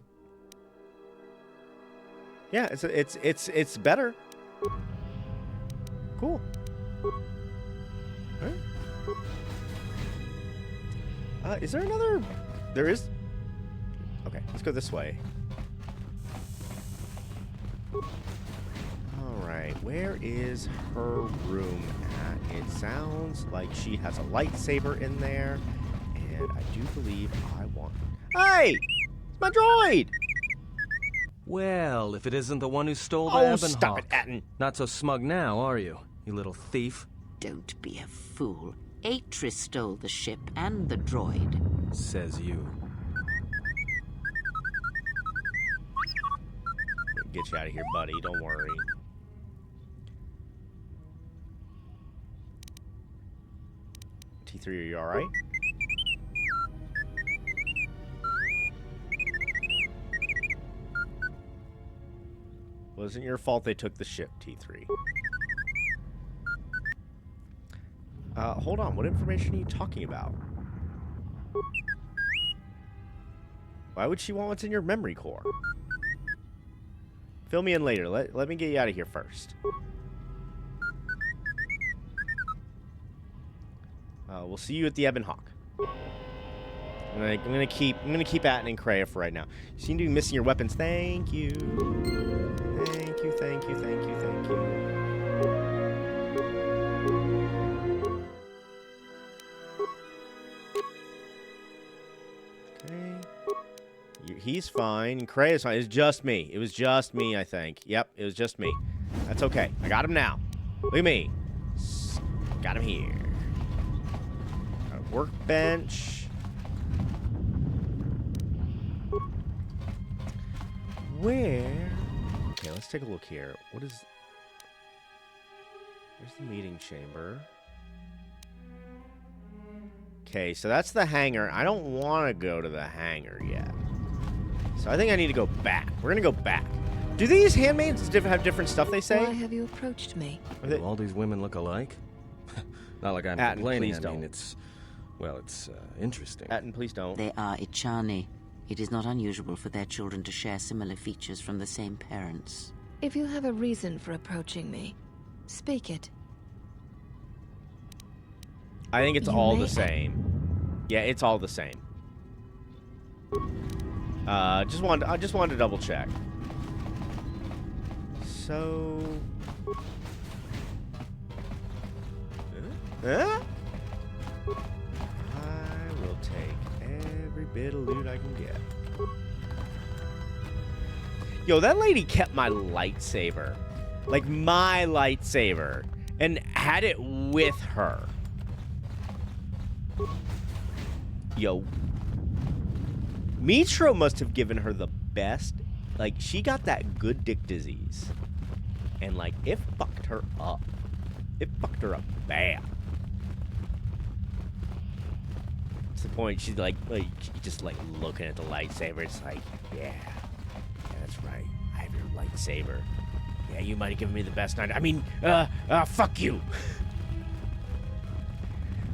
S1: Yeah, it's better. Cool. All right. Is there another? There is. Okay, let's go this way. Alright, where is her room at? It sounds like she has a lightsaber in there, and I do believe I want... Hey! It's my droid!
S3: Well, if it isn't the one who stole the
S1: Oh,
S3: Ebon
S1: stop
S3: Hawk.
S1: it, Atten!
S3: Not so smug now, are you, you little thief?
S5: Don't be a fool. Atris stole the ship and the droid.
S3: Says you.
S1: Get you out of here, buddy. Don't worry. T3, are you alright? Wasn't your fault they took the ship, T3. Hold on. What information are you talking about? Why would she want what's in your memory core? Fill me in later. Let me get you out of here first. We'll see you at the Ebon Hawk. I'm gonna keep Atten and Kreia for right now. You seem to be missing your weapons. Thank you. Thank you. Thank you. Thank you. Thank you. He's fine. Kreia's fine. It's just me. It was just me, I think. Yep, it was just me. That's okay. I got him now. Look at me. Got him here. Got a workbench. Where? Okay, let's take a look here. What is... There's the meeting chamber. Okay, so that's the hangar. I don't want to go to the hangar yet. So I think I need to go back. We're going to go back. Do these handmaids have different stuff they say?
S6: Why have you approached me?
S3: Do all these women look alike? Not like I'm
S1: Atten,
S3: complaining.
S1: please
S3: I mean,
S1: don't.
S3: it's interesting.
S1: Atten, please don't.
S5: They are Ichani. It is not unusual for their children to share similar features from the same parents.
S6: If you have a reason for approaching me, speak it.
S1: I think it's
S6: You
S1: all
S6: may-
S1: the same. Yeah, it's all the same. I just wanted to double check. So, I will take every bit of loot I can get. Yo, that lady kept my lightsaber, like my lightsaber, and had it with her. Yo, Mitro must have given her the best. Like, she got that good dick disease. And, like, it fucked her up. It fucked her up bad. To the point she's like just, like, looking at the lightsaber. It's like, yeah, that's right. I have your lightsaber. Yeah, you might have given me the best night. I mean, fuck you.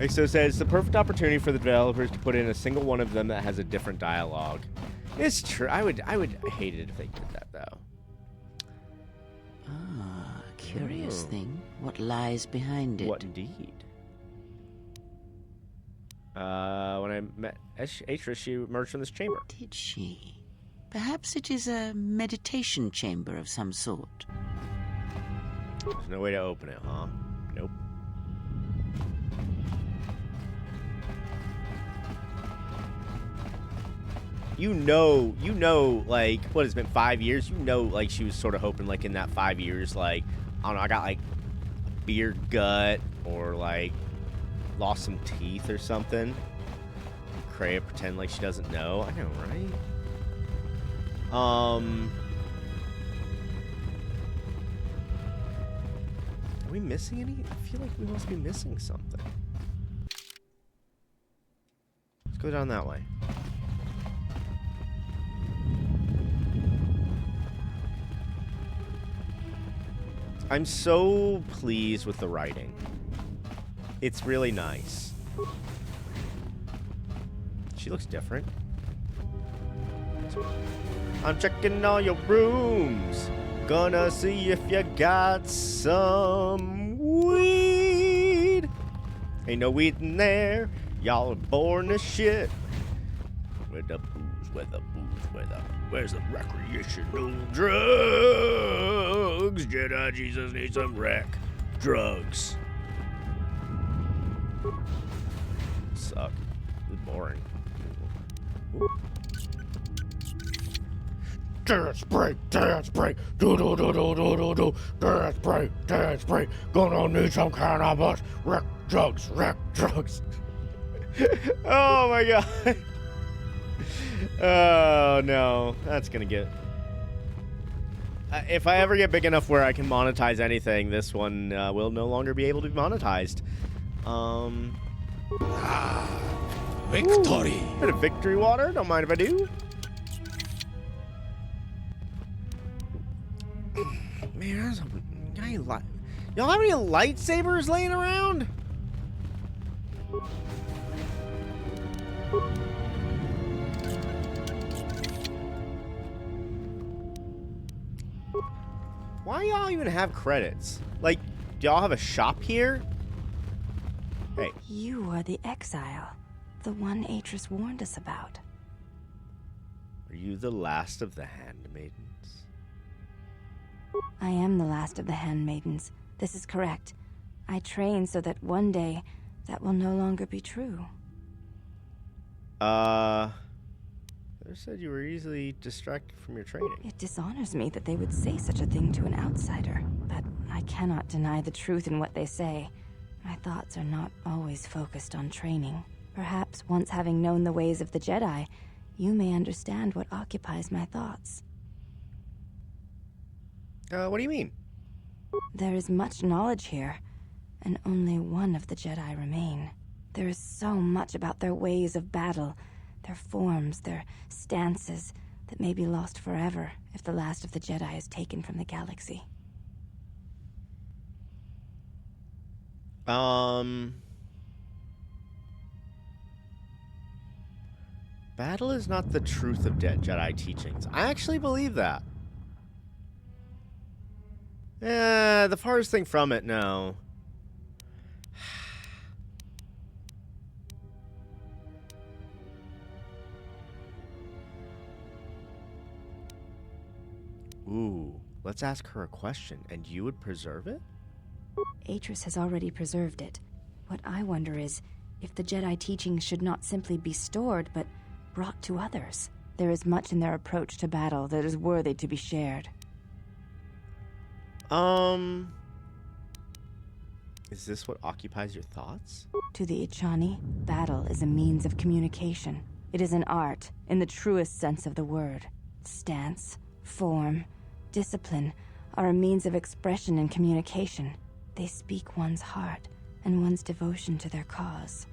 S1: So it says, the perfect opportunity for the developers to put in a single one of them that has a different dialogue. It's true. I would hate it if they did that, though.
S5: Ah, curious
S1: Oh.
S5: thing. What lies behind it?
S1: What indeed? When I met Atris, she emerged from this chamber.
S5: Did she? Perhaps it is a meditation chamber of some sort.
S1: There's no way to open it, huh? Nope. You know, like, what has been 5 years? You know, like, she was sort of hoping, like, in that 5 years, like, I don't know, I got, like, a beer gut, or, like, lost some teeth or something. Kreia pretend like she doesn't know. I know, right? Are we missing any? I feel like we must be missing something. Let's go down that way. I'm so pleased with the writing. It's really nice. She looks different. I'm checking all your rooms. Gonna see if you got some weed. Ain't no weed in there. Y'all are boring as shit. Where the booze, where the booze, where's the recreational drugs? Jedi Jesus needs some drugs. Suck. It's boring. Dance break, do do do do do do do. Dance break. Gonna need some cannabis. Wreck drugs. Oh my god. Oh no, that's gonna get. If I ever get big enough where I can monetize anything, this one will no longer be able to be monetized.
S8: Victory.
S1: Ooh, bit of victory water. Don't mind if I do. Man, y'all have any lightsabers laying around? Why y'all even have credits? Like, do y'all have a shop here? Hey.
S4: You are the exile. The one Atris warned us about.
S1: Are you the last of the handmaidens?
S4: I am the last of the handmaidens. This is correct. I train so that one day that will no longer be true.
S1: They said you were easily distracted from your training.
S4: It dishonors me that they would say such a thing to an outsider, but I cannot deny the truth in what they say. My thoughts are not always focused on training. Perhaps once having known the ways of the Jedi, you may understand what occupies my thoughts.
S1: What do you mean?
S4: There is much knowledge here, and only one of the Jedi remain. There is so much about their ways of battle, their forms, their stances, that may be lost forever if the last of the Jedi is taken from the galaxy.
S1: Battle is not the truth of Jedi teachings. I actually believe that. The farthest thing from it, no. Ooh, let's ask her a question, and you would preserve it?
S4: Atris has already preserved it. What I wonder is, if the Jedi teachings should not simply be stored, but brought to others. There is much in their approach to battle that is worthy to be shared.
S1: Is this what occupies your thoughts?
S4: To the Ichani, battle is a means of communication. It is an art, in the truest sense of the word. Stance, form, discipline are a means of expression and communication. They speak one's heart and one's devotion to their cause.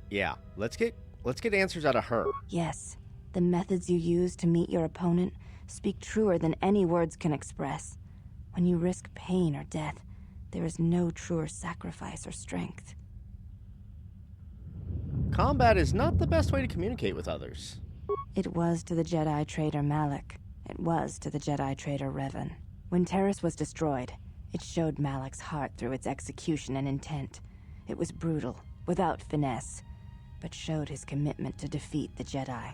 S1: Yeah, let's get answers out of her.
S4: Yes, the methods you use to meet your opponent speak truer than any words can express. When you risk pain or death, there is no truer sacrifice or strength.
S1: Combat is not the best way to communicate with others.
S4: It was to the Jedi traitor Malak. It was to the Jedi traitor Revan. When Terrace was destroyed, it showed Malak's heart through its execution and intent. It was brutal, without finesse, but showed his commitment to defeat the Jedi.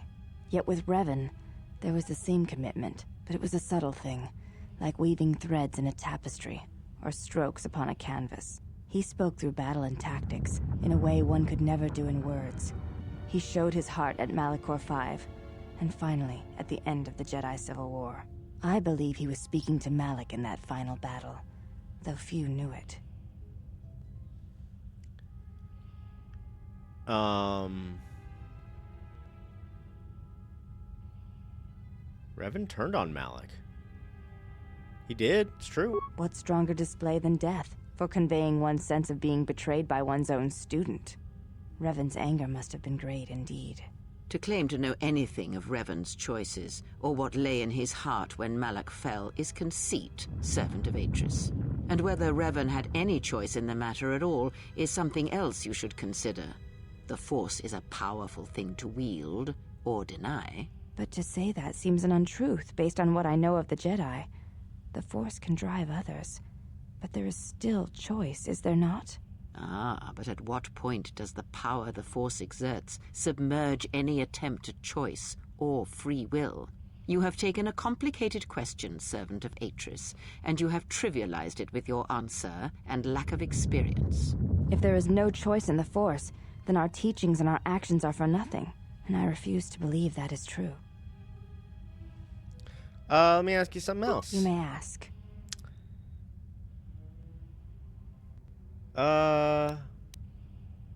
S4: Yet with Revan, there was the same commitment, but it was a subtle thing, like weaving threads in a tapestry, or strokes upon a canvas. He spoke through battle and tactics, in a way one could never do in words. He showed his heart at Malachor V, and finally, at the end of the Jedi Civil War. I believe he was speaking to Malak in that final battle, though few knew it.
S1: Revan turned on Malak. He did, it's true.
S4: What stronger display than death for conveying one's sense of being betrayed by one's own student? Revan's anger must have been great indeed.
S5: To claim to know anything of Revan's choices, or what lay in his heart when Malak fell, is conceit, servant of Atris. And whether Revan had any choice in the matter at all is something else you should consider. The Force is a powerful thing to wield, or deny.
S4: But to say that seems an untruth based on what I know of the Jedi. The Force can drive others, but there is still choice, is there not?
S5: Ah, but at what point does the power the Force exerts submerge any attempt at choice or free will? You have taken a complicated question, servant of Atris, and you have trivialized it with your answer and lack of experience.
S4: If there is no choice in the Force, then our teachings and our actions are for nothing, and I refuse to believe that is true.
S1: Let me ask you something else.
S4: You may ask.
S1: I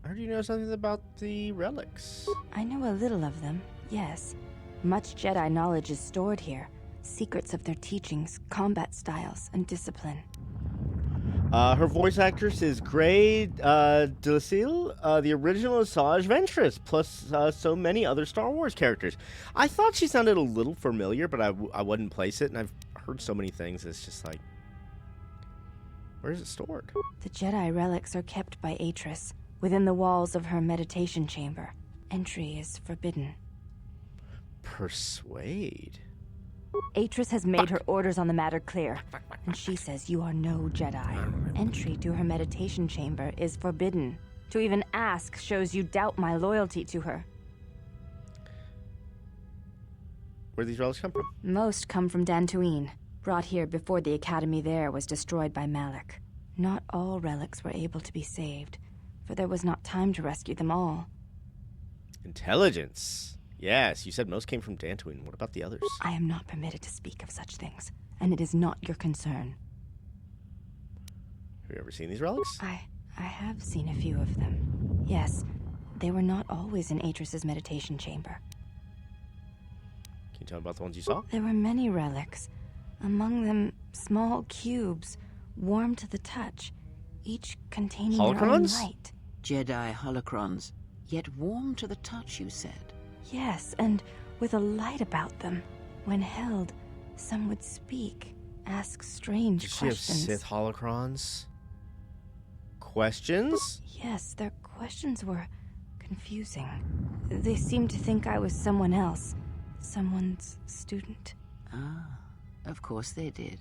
S1: heard you know something about the relics.
S4: I know a little of them, yes. Much Jedi knowledge is stored here. Secrets of their teachings, combat styles, and discipline.
S1: Her voice actress is Grey Delisle, the original Asajj Ventress, plus so many other Star Wars characters. I thought she sounded a little familiar, but I wouldn't place it, and I've heard so many things, it's just like, where is it stored?
S4: The Jedi relics are kept by Atris, within the walls of her meditation chamber. Entry is forbidden.
S1: Persuade?
S4: Atris has made her orders on the matter clear, and she says you are no Jedi. Entry to her meditation chamber is forbidden. To even ask shows you doubt my loyalty to her.
S1: Where do these relics come from?
S4: Most come from Dantooine, brought here before the academy there was destroyed by Malak. Not all relics were able to be saved, for there was not time to rescue them all.
S1: Intelligence. Yes, you said most came from Dantooine. What about the others?
S4: I am not permitted to speak of such things, and it is not your concern.
S1: Have you ever seen these relics?
S4: I have seen a few of them. Yes, they were not always in Atris's meditation chamber.
S1: Can you tell me about the ones you saw?
S4: There were many relics. Among them, small cubes, warm to the touch, each containing their own
S1: Holocrons?
S4: light.
S5: Jedi holocrons, yet warm to the touch, you said.
S4: Yes, and with a light about them. When held, some would speak, ask strange
S1: Did she have
S4: questions.
S1: Sith holocrons? Questions?
S4: Yes, their questions were confusing. They seemed to think I was someone else, someone's student.
S5: Ah, of course they did.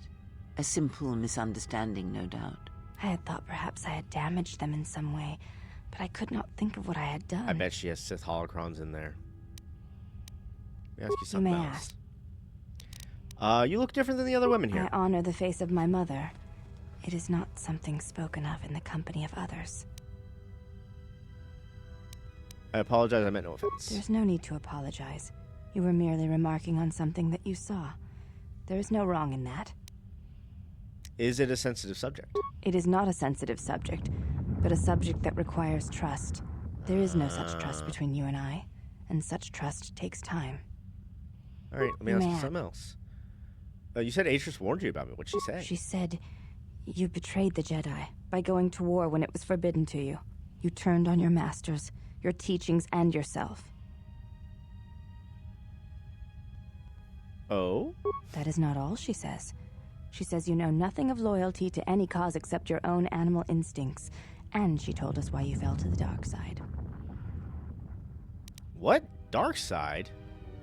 S5: A simple misunderstanding, no doubt.
S4: I had thought perhaps I had damaged them in some way, but I could not think of what I had done.
S1: I bet she has Sith holocrons in there. Let me ask you
S4: You
S1: something
S4: may
S1: else. You look different than the other women here.
S4: I honor the face of my mother. It is not something spoken of in the company of others.
S1: I apologize, I meant no offense.
S4: There's no need to apologize. You were merely remarking on something that you saw. There is no wrong in that.
S1: Is it a sensitive subject?
S4: It is not a sensitive subject, but a subject that requires trust. There is no such trust between you and I, and such trust takes time.
S1: All right, let me
S4: You
S1: ask
S4: may
S1: you
S4: ask.
S1: something else. You said Atris warned you about me. What'd she say?
S4: She said, you betrayed the Jedi by going to war when it was forbidden to you. You turned on your masters, your teachings, and yourself.
S1: Oh?
S4: That is not all she says. She says you know nothing of loyalty to any cause except your own animal instincts, and she told us why you fell to the dark side.
S1: What? Dark side?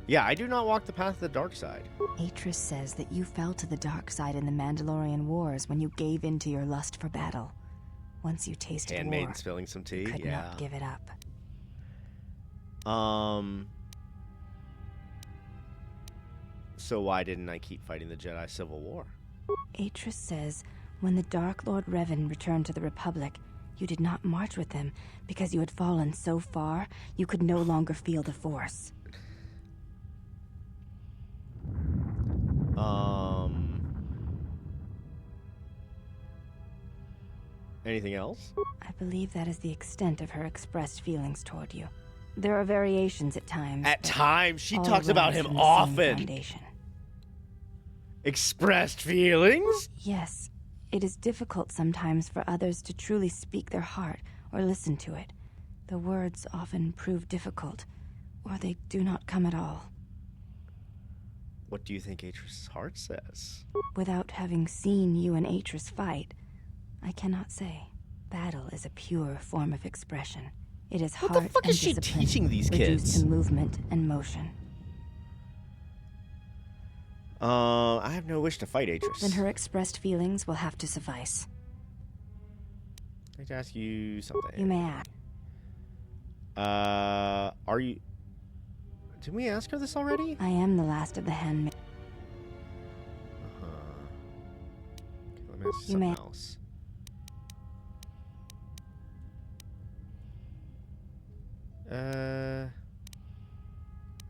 S1: Yeah, I do not walk the path of the dark side.
S4: Atris says that you fell to the dark side in the Mandalorian Wars when you gave in to your lust for battle. Once you tasted
S1: Handmaiden
S4: war,
S1: spilling some tea?
S4: you could
S1: Yeah.
S4: not give it up.
S1: So why didn't I keep fighting the Jedi Civil War?
S4: Atris says, when the Dark Lord Revan returned to the Republic, you did not march with him because you had fallen so far you could no longer feel the Force.
S1: Anything else?
S4: I believe that is the extent of her expressed feelings toward you. There are variations at times.
S1: At
S4: but
S1: times, she
S4: all
S1: talks about
S4: rise
S1: him
S4: from the same
S1: often.
S4: foundation.
S1: Expressed feelings?
S4: Yes, it is difficult sometimes for others to truly speak their heart or listen to it. The words often prove difficult, or they do not come at all.
S1: What do you think Atris' heart says?
S4: Without having seen you and Atris fight, I cannot say. Battle is a pure form of expression. It is
S1: What
S4: heart
S1: the fuck
S4: and
S1: is she
S4: discipline
S1: teaching these
S4: reduced
S1: kids?
S4: to movement and motion.
S1: I have no wish to fight Atris.
S4: Then her expressed feelings will have to suffice.
S1: I'd like to ask you something.
S4: You may ask.
S1: Are you... Didn't we ask her this already?
S4: I am the last of the handmaids.
S1: Okay, let me ask you
S4: You may-
S1: something else.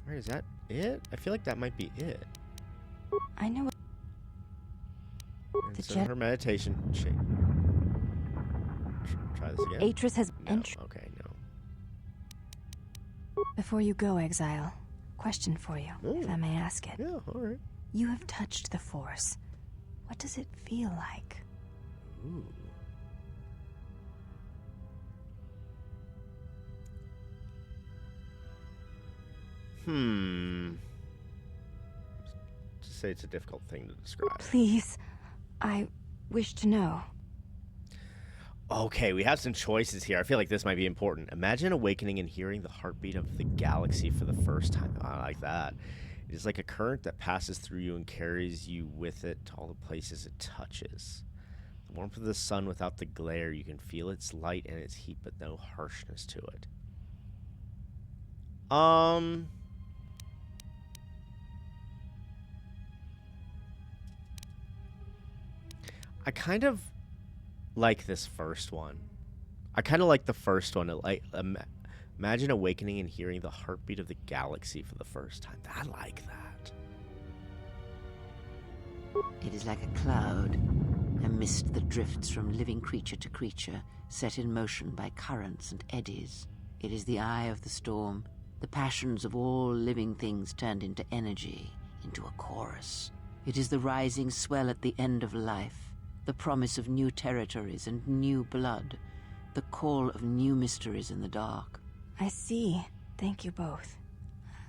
S1: Right, is that it? I feel like that might be it.
S4: I know.
S1: And
S4: The
S1: so
S4: jet-
S1: her meditation... Try this again?
S4: Atris has...
S1: No. Okay, no.
S4: Before you go, Exile, question for you, if I may ask it.
S1: Yeah, alright.
S4: You have touched the Force. What does it feel like?
S1: Ooh. To say it's a difficult thing to describe.
S4: Please, I wish to know.
S1: Okay, we have some choices here. I feel like this might be important. Imagine awakening and hearing the heartbeat of the galaxy for the first time. I like that. It is like a current that passes through you and carries you with it to all the places it touches. The warmth of the sun without the glare, you can feel its light and its heat, but no harshness to it. I kind of like this first one. I kind of like the first one. Imagine awakening and hearing the heartbeat of the galaxy for the first time. I like that.
S5: It is like a cloud, a mist that drifts from living creature to creature, set in motion by currents and eddies. It is the eye of the storm, the passions of all living things turned into energy, into a chorus. It is the rising swell at the end of life, the promise of new territories and new blood, the call of new mysteries in the dark.
S4: I see. Thank you both.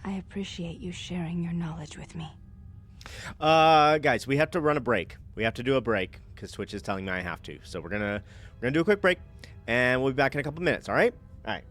S4: I appreciate you sharing your knowledge with me.
S1: Guys, we have to run a break. We have to do a break because Twitch is telling me I have to. So we're gonna do a quick break, and we'll be back in a couple minutes. All right? All right.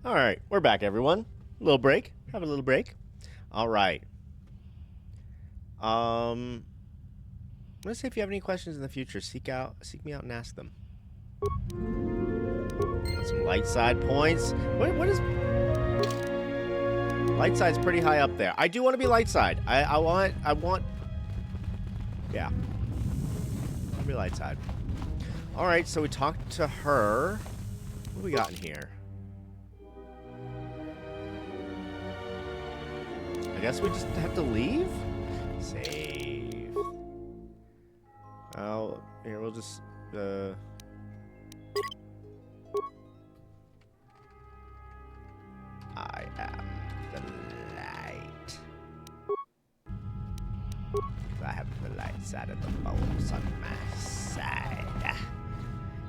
S1: All right, we're back, everyone. A little break. Have a little break. All right. Let's say if you have any questions in the future, seek me out and ask them. Got some light side points. What is light side's pretty high up there. I do want to be light side. I want yeah. I'll be light side. All right, so we talked to her. What do we got in here? I guess we just have to leave? Save. Oh, here, we'll just, I am the light. I have the light side of the bulbs on my side.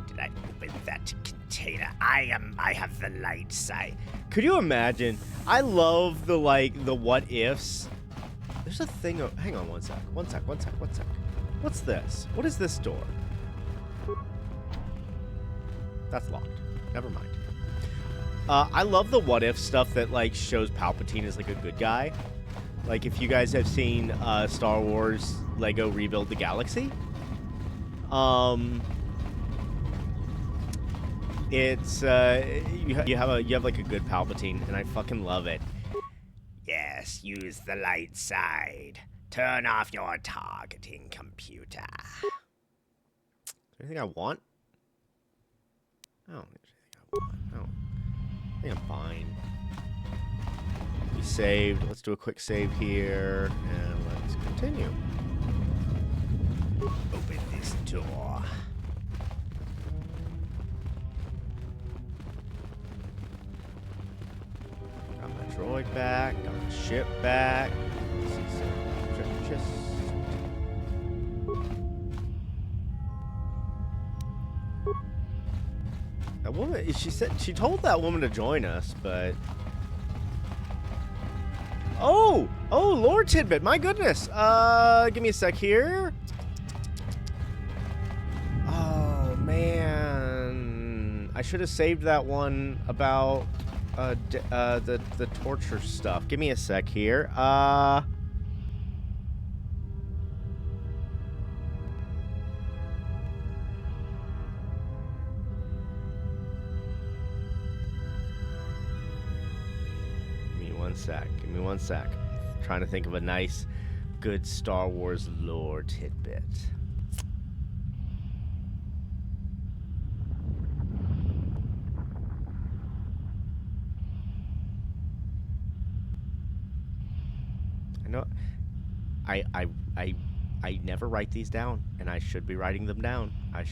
S1: Did I open that container? I have the light side. Could you imagine? I love the what ifs. There's a thing. Hang on one sec. One sec. What's this? What is this door? That's locked. Never mind. I love the what if stuff that like shows Palpatine as like a good guy. Like if you guys have seen Star Wars Lego Rebuild the Galaxy, it's you have like a good Palpatine, and I fucking love it. Yes, use the light side. Turn off your targeting computer. Is there anything I want? I don't think there's anything I want. I think I'm fine. We saved. Let's do a quick save here, and let's continue. Open this door. Got my droid back. Got my ship back. Let's see some treasure chests. That woman, she told that woman to join us, but oh, Lord Tidbit, my goodness. Give me a sec here. Oh man, I should have saved that one about the torture stuff. Give me a sec here. Give me one sec. I'm trying to think of a nice, good Star Wars lore tidbit. I know I never write these down, and I should be writing them down. I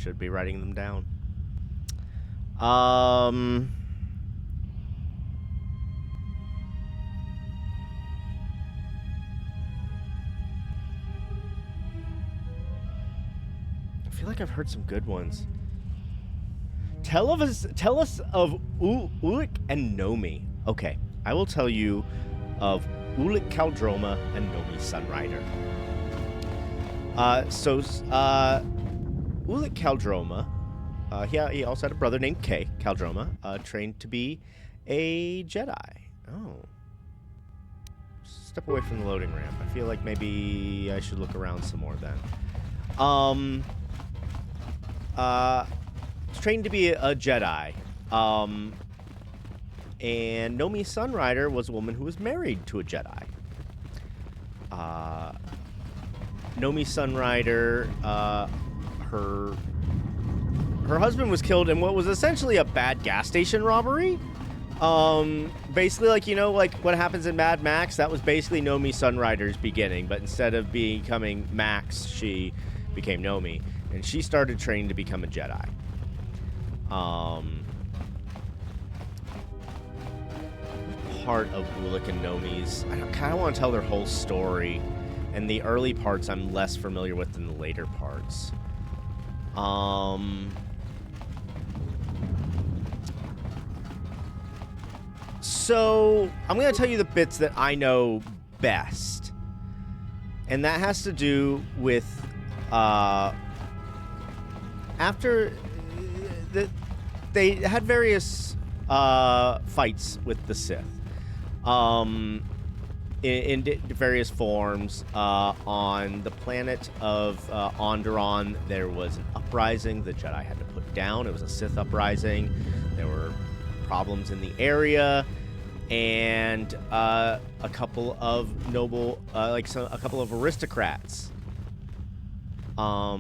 S1: feel like I've heard some good ones. Tell us of Ulic and Nomi. Okay, I will tell you of Ulic Caldroma and Nomi Sunrider. Ulic Caldroma, he also had a brother named Kay Caldroma, trained to be a Jedi. Oh. Step away from the loading ramp. I feel like maybe I should look around some more then. Trained to be a Jedi. And Nomi Sunrider was a woman who was married to a Jedi. Nomi Sunrider, her husband was killed in what was essentially a bad gas station robbery. Basically, like, you know, like what happens in Mad Max, that was basically Nomi Sunrider's beginning, but instead of becoming Max, she became Nomi, and she started training to become a Jedi. Part of Ulic and Nomi's, I kind of want to tell their whole story, and the early parts I'm less familiar with than the later parts. So I'm going to tell you the bits that I know best, and that has to do with after they had various fights with the Sith. In various forms. On the planet of Onderon, there was an uprising the Jedi had to put down. It was a Sith uprising. There were problems in the area, and a couple of noble, a couple of aristocrats. A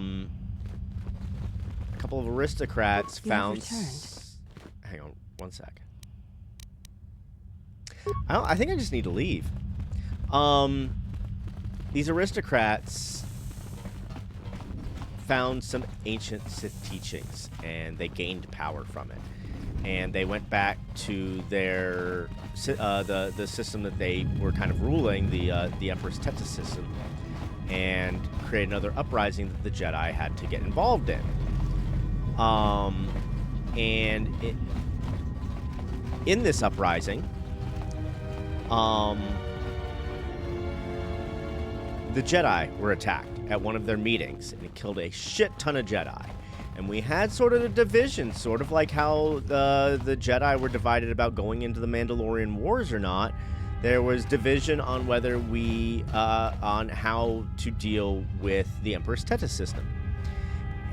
S1: couple of aristocrats found. Hang on, one sec. I think I just need to leave. These aristocrats found some ancient Sith teachings, and they gained power from it. And they went back to their the system that they were kind of ruling, the Empress Teta system, and create another uprising that the Jedi had to get involved in. In this uprising, the Jedi were attacked at one of their meetings, and it killed a shit ton of Jedi. And we had sort of a division, sort of like how the Jedi were divided about going into the Mandalorian Wars or not. There was division on whether on how to deal with the Emperor's Teta system.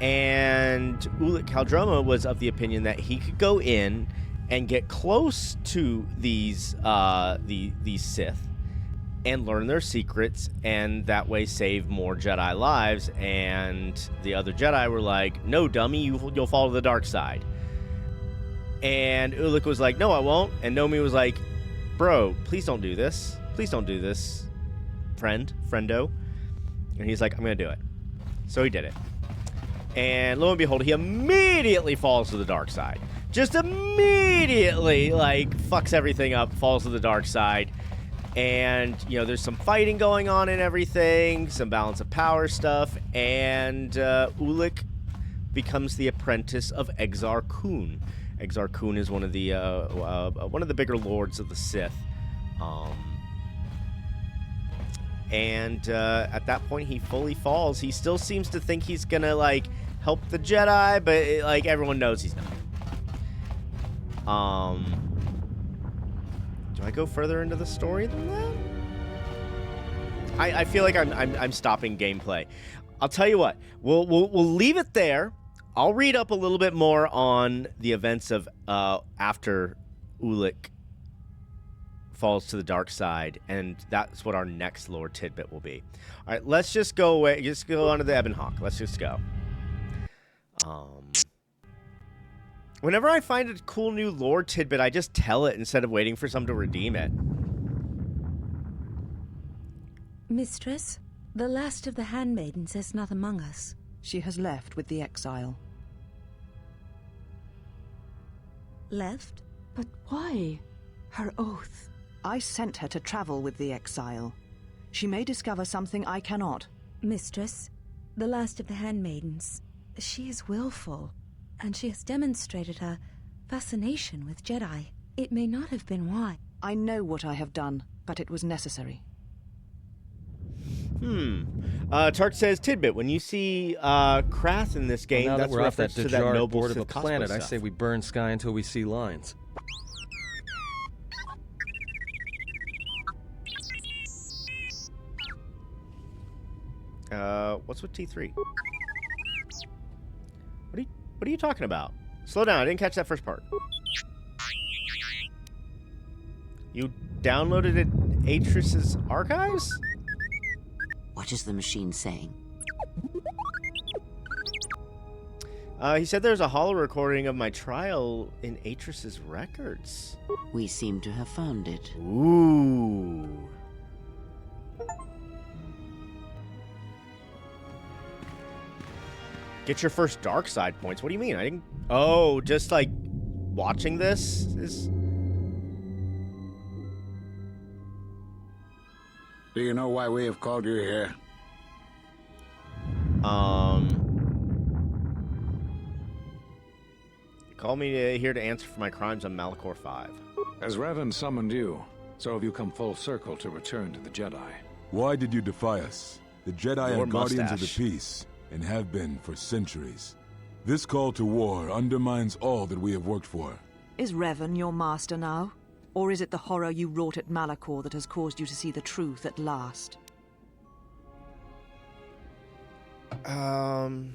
S1: And Ulic Qel-Droma was of the opinion that he could go in and get close to these Sith and learn their secrets, and that way save more Jedi lives. And the other Jedi were like, no, dummy, you'll fall to the dark side. And Ulic was like, no, I won't. And Nomi was like, bro, please don't do this. Please don't do this, friendo. And he's like, I'm going to do it. So he did it. And lo and behold, he immediately falls to the dark side. Just immediately, fucks everything up, falls to the dark side. And, there's some fighting going on and everything, some balance of power stuff, and Ulic becomes the apprentice of Exar Kun. Exar Kun is one of the bigger lords of the Sith. And at that point, he fully falls. He still seems to think he's gonna, help the Jedi, but, everyone knows he's not. Do I go further into the story than that? I feel like I'm stopping gameplay. I'll tell you what. We'll leave it there. I'll read up a little bit more on the events of after Ulic falls to the dark side, and that's what our next lore tidbit will be. All right, let's just go away. Just go on to the Ebon Hawk. Let's just go. Whenever I find a cool new lore tidbit, I just tell it instead of waiting for someone to redeem it.
S9: Mistress, the last of the handmaidens is not among us.
S7: She has left with the exile.
S9: Left?
S4: But why? Her oath.
S7: I sent her to travel with the exile. She may discover something I cannot.
S9: Mistress, the last of the handmaidens, she is willful, and she has demonstrated her fascination with Jedi. It may not have been why.
S7: I know what I have done, but it was necessary.
S1: Tark says, tidbit, when you see Krath in this game,
S3: Well, now
S1: that's
S3: that we're off that
S1: reference to that noble
S3: board of a
S1: Sith cosplay
S3: planet, I
S1: stuff.
S3: say we burn sky until we see lines.
S1: What's with T3? What are you talking about? Slow down, I didn't catch that first part. You downloaded it Atris's archives?
S5: What is the machine saying?
S1: He said there's a holo recording of my trial in Atris's records.
S5: We seem to have found it.
S1: Ooh. Get your first dark side points. What do you mean? I didn't... Oh, just like watching this is...
S10: Do you know why we have called you here?
S1: Call me here to answer for my crimes on Malachor 5.
S11: As Revan summoned you, so have you come full circle to return to the Jedi.
S12: Why did you defy us? The Jedi
S1: Your
S12: are guardians of the
S1: mustache.
S12: peace, and have been for centuries. This call to war undermines all that we have worked for.
S7: Is Revan your master now? Or is it the horror you wrought at Malachor that has caused you to see the truth at last?
S1: I'm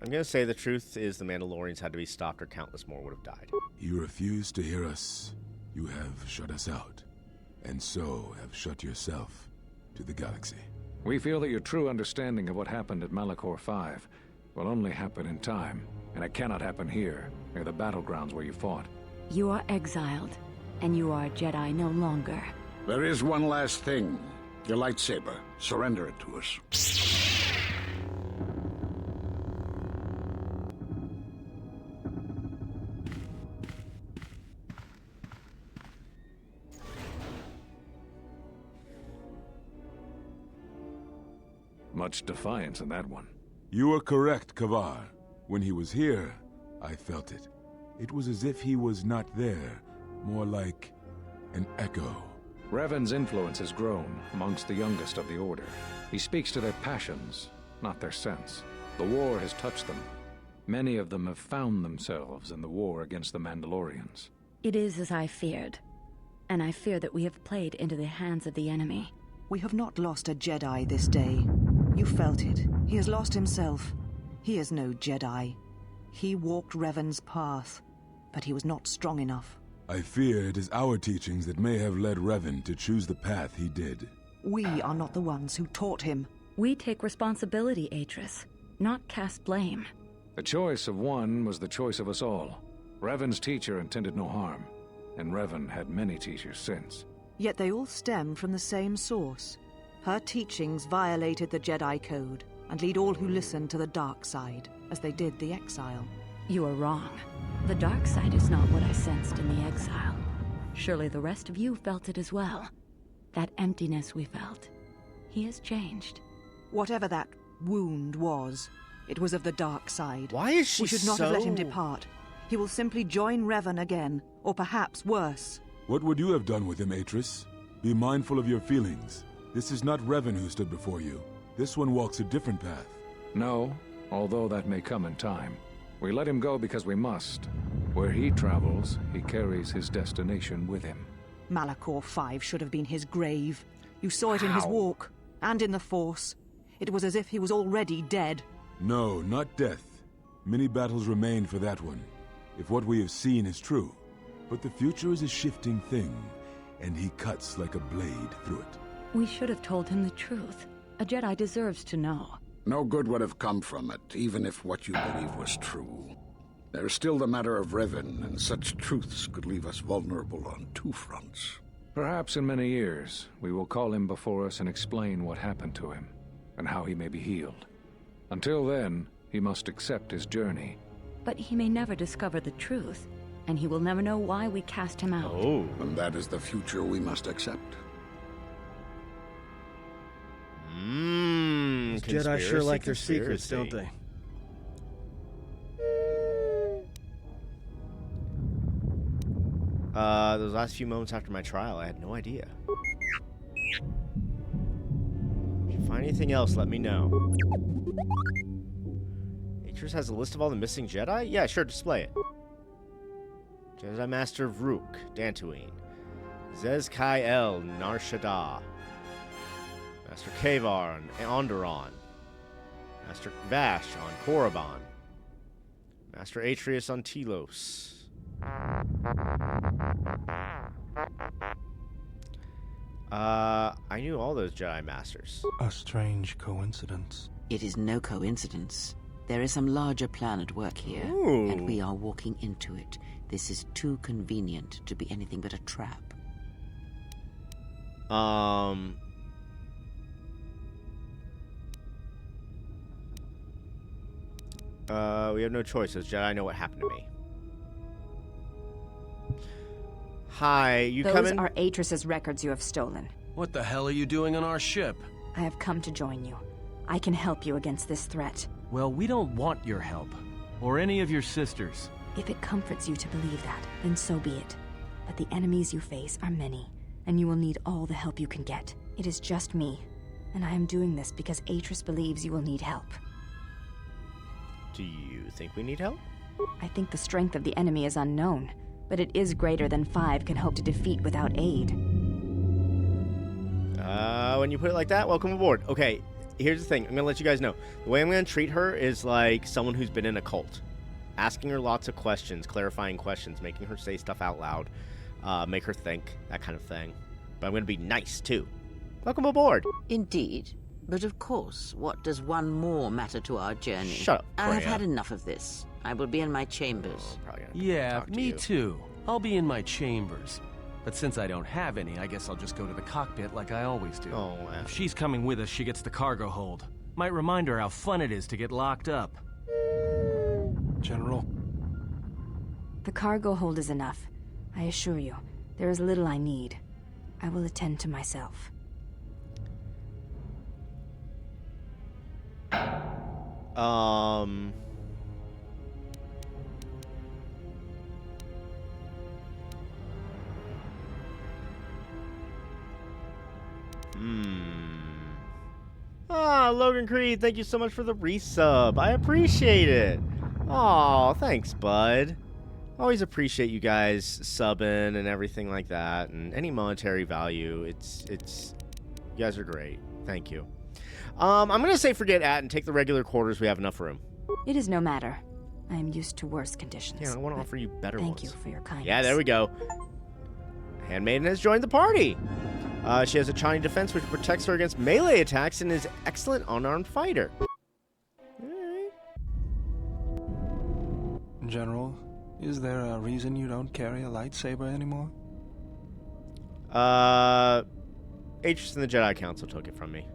S1: gonna say the truth is the Mandalorians had to be stopped or countless more would have died.
S12: You refuse to hear us. You have shut us out. And so have shut yourself to the galaxy.
S11: We feel that your true understanding of what happened at Malachor 5 will only happen in time, and it cannot happen here, near the battlegrounds where you fought.
S4: You are exiled, and you are a Jedi no longer.
S10: There is one last thing. Your lightsaber. Surrender it to us.
S11: Much defiance in that one.
S12: You are correct, Kavar. When he was here, I felt it. It was as if he was not there, more like an echo.
S11: Revan's influence has grown amongst the youngest of the Order. He speaks to their passions, not their sense. The war has touched them. Many of them have found themselves in the war against the Mandalorians.
S4: It is as I feared, and I fear that we have played into the hands of the enemy.
S7: We have not lost a Jedi this day. You felt it. He has lost himself. He is no Jedi. He walked Revan's path, but he was not strong enough.
S12: I fear it is our teachings that may have led Revan to choose the path he did.
S7: We are not the ones who taught him.
S4: We take responsibility, Atris, not cast blame.
S11: The choice of one was the choice of us all. Revan's teacher intended no harm, and Revan had many teachers since.
S7: Yet they all stem from the same source. Her teachings violated the Jedi Code and lead all who listen to the dark side, as they did the exile.
S4: You are wrong. The dark side is not what I sensed in the exile. Surely the rest of you felt it as well. That emptiness we felt. He has changed.
S7: Whatever that wound was, it was of the dark side.
S1: Why is she
S7: We should not have let him depart. He will simply join Revan again, or perhaps worse.
S12: What would you have done with him, Atris? Be mindful of your feelings. This is not Revan who stood before you. This one walks a different path.
S11: No, although that may come in time. We let him go because we must. Where he travels, he carries his destination with him.
S7: Malachor 5 should have been his grave. You saw it in his walk, and in the Force. It was as if he was already dead.
S12: No, not death. Many battles remain for that one, if what we have seen is true. But the future is a shifting thing, and he cuts like a blade through it.
S4: We should have told him the truth. A Jedi deserves to know.
S10: No good would have come from it, even if what you believe was true. There is still the matter of Revan, and such truths could leave us vulnerable on two fronts.
S11: Perhaps in many years, we will call him before us and explain what happened to him, and how he may be healed. Until then, he must accept his journey.
S4: But he may never discover the truth, and he will never know why we cast him out.
S1: Oh.
S10: And that is the future we must accept.
S3: Jedi sure like their secrets, don't they?
S1: Those last few moments after my trial, I had no idea. If you find anything else, let me know. Atris has a list of all the missing Jedi? Yeah, sure, display it. Jedi Master Vrook, Dantooine. Zez Kai El, Nar Shaddaa. Master Kavar on Onderon. Master Vash on Korriban. Master Atreus on Telos. I knew all those Jedi Masters.
S8: A strange coincidence.
S5: It is no coincidence. There is some larger plan at work here,
S1: Ooh.
S5: and we are walking into it. This is too convenient to be anything but a trap.
S1: We have no choice. As Jedi know what happened to me. Hi, you
S4: Those
S1: coming?
S4: are Atris's records you have stolen.
S3: What the hell are you doing on our ship?
S4: I have come to join you. I can help you against this threat.
S3: Well, we don't want your help. Or any of your sisters.
S4: If it comforts you to believe that, then so be it. But the enemies you face are many, and you will need all the help you can get. It is just me, and I am doing this because Atris believes you will need help.
S1: Do you think we need help?
S4: I think the strength of the enemy is unknown, but it is greater than 5 can hope to defeat without aid.
S1: When you put it like that, welcome aboard. Okay, here's the thing. I'm gonna let you guys know. The way I'm gonna treat her is like someone who's been in a cult. Asking her lots of questions, clarifying questions, making her say stuff out loud, make her think, that kind of thing. But I'm gonna be nice, too. Welcome aboard.
S5: Indeed. But of course, what does one more matter to our journey?
S1: Shut up,
S5: I have
S1: Freya.
S5: had enough of this. I will be in my chambers.
S1: Oh, probably gonna
S13: Yeah,
S1: talk to
S13: me
S1: you.
S13: too. I'll be in my chambers. But since I don't have any, I guess I'll just go to the cockpit like I always do.
S1: Oh, wow.
S3: If she's coming with us, she gets the cargo hold. Might remind her how fun it is to get locked up.
S8: General,
S4: The cargo hold is enough. I assure you, there is little I need. I will attend to myself.
S1: Logan Creed, thank you so much for the resub. I appreciate it. Aw, thanks, bud. Always appreciate you guys subbing and everything like that, and any monetary value. It's you guys are great. Thank you. I'm gonna say forget and take the regular quarters. We have enough room.
S4: It is no matter. I am used to worse conditions.
S1: Yeah, I want to
S4: but
S1: offer you better
S4: Thank
S1: ones.
S4: you for your kindness.
S1: Yeah, there we go. Handmaiden has joined the party. She has a Chani defense which protects her against melee attacks and is excellent unarmed fighter.
S8: General, is there a reason you don't carry a lightsaber anymore?
S1: Atris and the Jedi Council took it from me.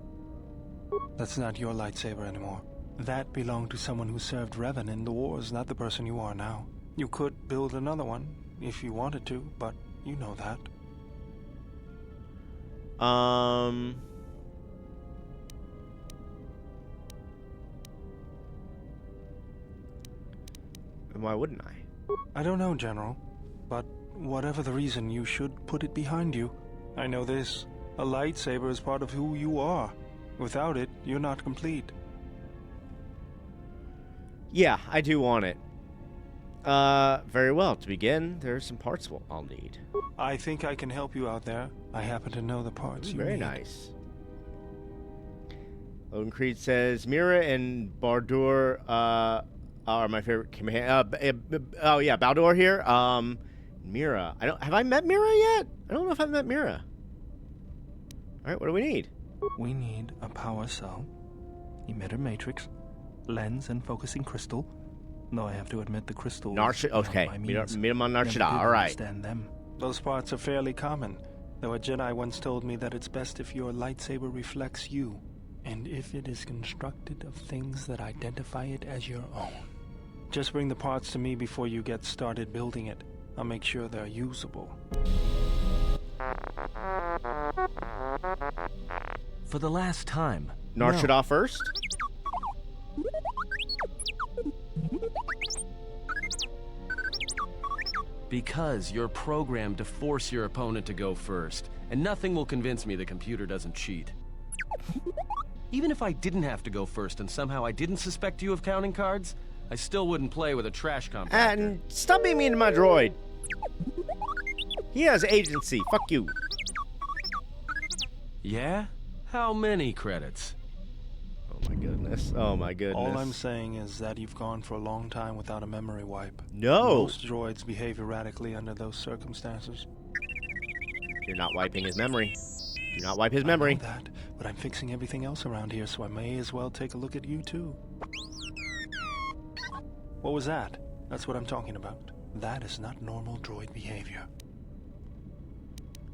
S8: That's not your lightsaber anymore. That belonged to someone who served Revan in the wars, not the person you are now. You could build another one, if you wanted to, but you know that.
S1: And why wouldn't I?
S8: I don't know, General, but whatever the reason, you should put it behind you. I know this. A lightsaber is part of who you are. Without it, you're not complete.
S1: Yeah, I do want it. Very well. To begin, there are some parts I'll need.
S8: I think I can help you out there. I happen to know the parts you
S1: Very
S8: need.
S1: nice. Logan Creed says, Mira and Baldur, are my favorite oh yeah, Baldur here. Mira. Have I met Mira yet? I don't know if I've met Mira. Alright, what do we need?
S8: We need a power cell, emitter matrix, lens and focusing crystal. Though I have to admit the crystals...
S1: Okay, meet him on Narshada, alright.
S8: Them. Those parts are fairly common, though a Jedi once told me that it's best if your lightsaber reflects you, and if it is constructed of things that identify it as your own. Just bring the parts to me before you get started building it. I'll make sure they're usable.
S3: For the last time.
S1: Narshada first?
S13: Because you're programmed to force your opponent to go first, and nothing will convince me the computer doesn't cheat. Even if I didn't have to go first and somehow I didn't suspect you of counting cards, I still wouldn't play with a trash compactor.
S1: And stop being mean to my droid. He has agency. Fuck you.
S13: Yeah? How many credits?
S1: Oh my goodness. Oh my goodness.
S8: All I'm saying is that you've gone for a long time without a memory wipe.
S1: No.
S8: Most droids behave erratically under those circumstances.
S1: You're not wiping his memory. Do not wipe his memory.
S8: I know that, but I'm fixing everything else around here, so I may as well take a look at you too. What was that? That's what I'm talking about. That is not normal droid behavior.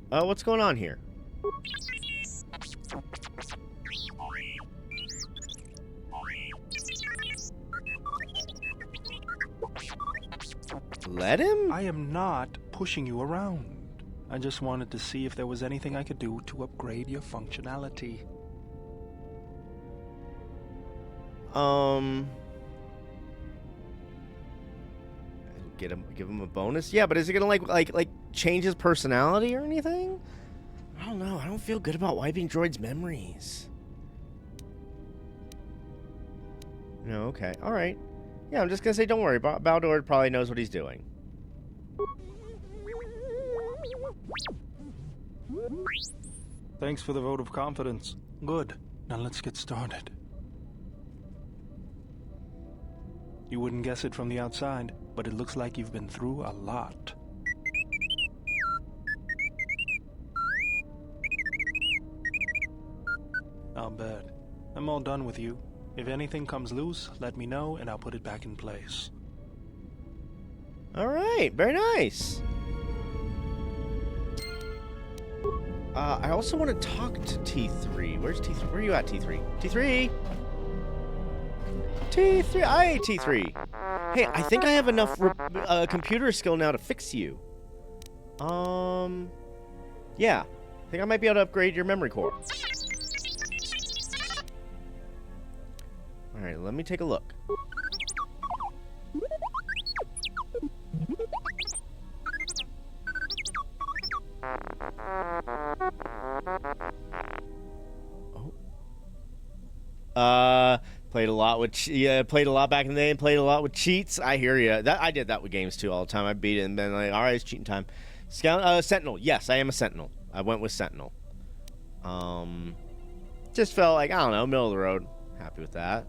S1: What's going on here? Let him?
S8: I am not pushing you around. I just wanted to see if there was anything I could do to upgrade your functionality.
S1: Give him a bonus? Yeah, but is it gonna like change his personality or anything? I don't know. I don't don't feel good about wiping droids' memories. No, okay. Alright. Yeah, I'm just gonna say don't worry. Baldor probably knows what he's doing.
S8: Thanks for the vote of confidence. Good. Now let's get started. You wouldn't guess it from the outside, but it looks like you've been through a lot. I'll bet. I'm all done with you. If anything comes loose, let me know and I'll put it back in place.
S1: Alright, very nice. I also want to talk to T3. Where's T3? Where are you at, T3? T3! T3! Hi, T3! Hey, I think I have enough computer skill now to fix you. Yeah. I think I might be able to upgrade your memory core. Alright, let me take a look. Played a lot with played a lot back in the day and played a lot with cheats. I hear you. I did that with games too all the time. I beat it and then like, all right, it's cheating time. Sentinel. Yes, I am a Sentinel. I went with Sentinel. Just felt like, I don't know, middle of the road. Happy with that.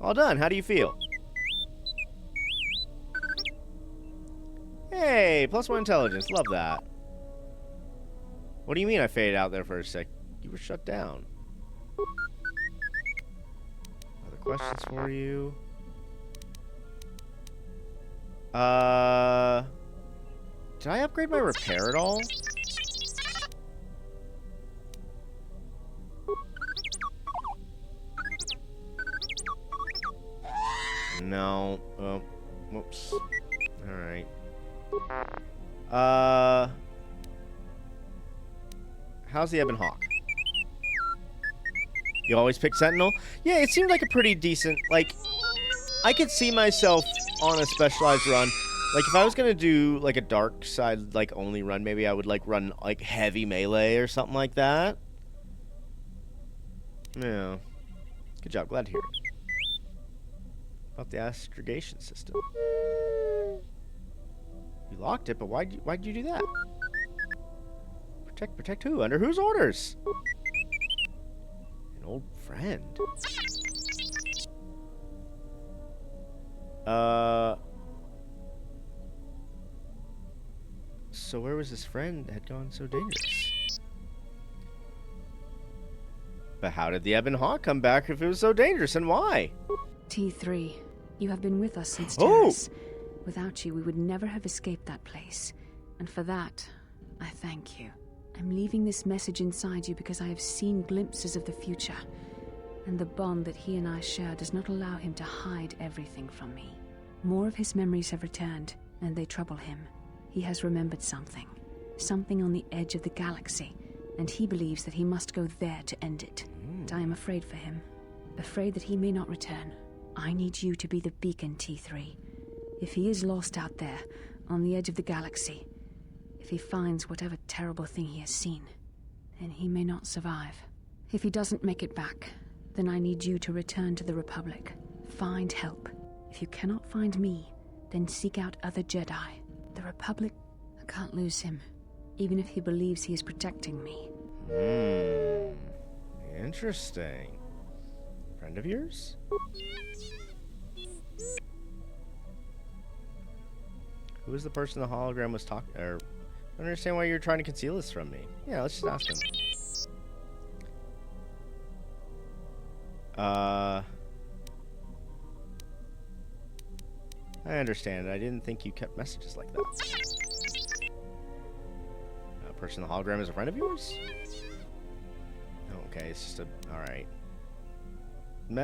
S1: All done. How do you feel? Hey, +1 intelligence. Love that. What do you mean I faded out there for a sec? You were shut down. Other questions for you? Did I upgrade my repair at all? No. Oh, whoops. Alright. How's the Ebon Hawk? You always pick Sentinel? Yeah, it seemed like a pretty decent, like, I could see myself on a specialized run. Like, if I was gonna do, like, a dark side, like, only run, maybe I would, like, run, like, heavy melee or something like that. Yeah. Good job. Glad to hear it. About the astrogation system. You locked it, but why'd you do that? Protect who? Under whose orders? An old friend. So where was his friend that had gone so dangerous? But how did the Ebon Hawk come back if it was so dangerous, and why?
S14: T3, you have been with us since Terrace. Without you, we would never have escaped that place. And for that, I thank you. I'm leaving this message inside you because I have seen glimpses of the future. And the bond that he and I share does not allow him to hide everything from me. More of his memories have returned, and they trouble him. He has remembered something. Something on the edge of the galaxy, and he believes that he must go there to end it. And I am afraid for him. Afraid that he may not return. I need you to be the beacon, T3. If he is lost out there, on the edge of the galaxy, if he finds whatever terrible thing he has seen, then he may not survive. If he doesn't make it back, then I need you to return to the Republic. Find help. If you cannot find me, then seek out other Jedi. The Republic, I can't lose him, even if he believes he is protecting me.
S1: Interesting. Friend of yours? Who was the person the hologram was talking? I don't understand why you're trying to conceal this from me. Yeah, let's just ask him. I understand. I didn't think you kept messages like that. A person the hologram is a friend of yours? Oh, okay, it's just a... Alright.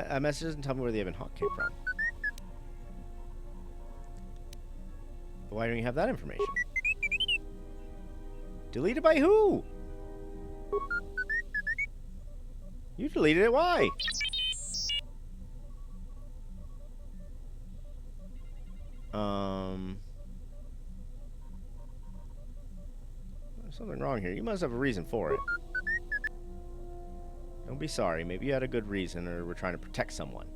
S1: A message doesn't tell me where the Ebon Hawk came from. But why don't you have that information? Deleted by who? You deleted it, why? something wrong here. You must have a reason for it. Don't be sorry. Maybe you had a good reason, or we're trying to protect someone.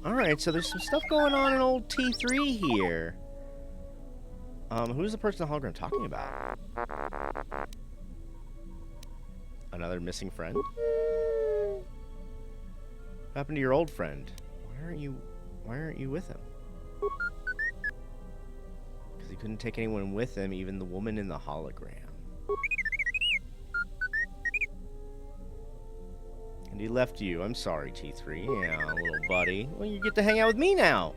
S1: Alright, so there's some stuff going on in old T3 here. Who's the person in the hologram talking about? Another missing friend? What happened to your old friend? Why aren't you with him? Because he couldn't take anyone with him, even the woman in the hologram. And he left you. I'm sorry, T3. Yeah, little buddy. Well, you get to hang out with me now.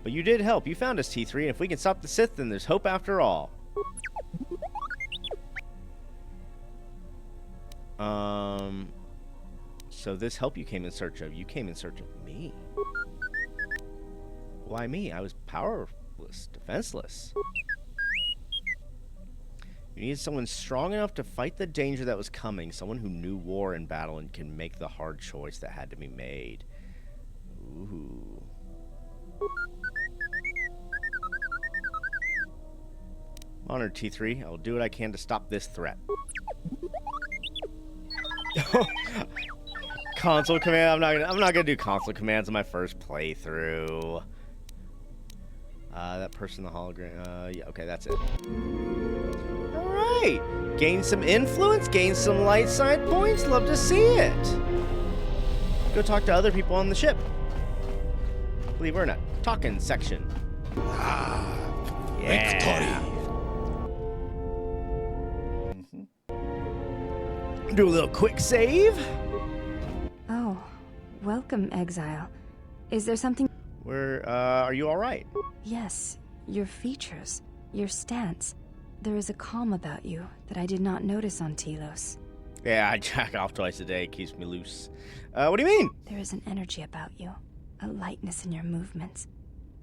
S1: But you did help. You found us, T3, and if we can stop the Sith, then there's hope after all. So this help you came in search of, you came in search of me. Why me? I was powerless, defenseless. You needed someone strong enough to fight the danger that was coming, someone who knew war and battle and can make the hard choice that had to be made. Ooh. Honored, T3. I'll do what I can to stop this threat. Console command. I'm not gonna do console commands in my first playthrough. That person in the hologram. Yeah, okay, that's it. All right. Gain some influence. Gain some light side points. Love to see it. Go talk to other people on the ship. I believe we're in a talking section. Yeah. Do a little quick save.
S4: Oh, welcome, Exile. Is there something...
S1: Are you alright?
S4: Yes, your features, your stance. There is a calm about you that I did not notice on Telos.
S1: Yeah, I jack off twice a day. It keeps me loose. What do you mean?
S4: There is an energy about you, a lightness in your movements.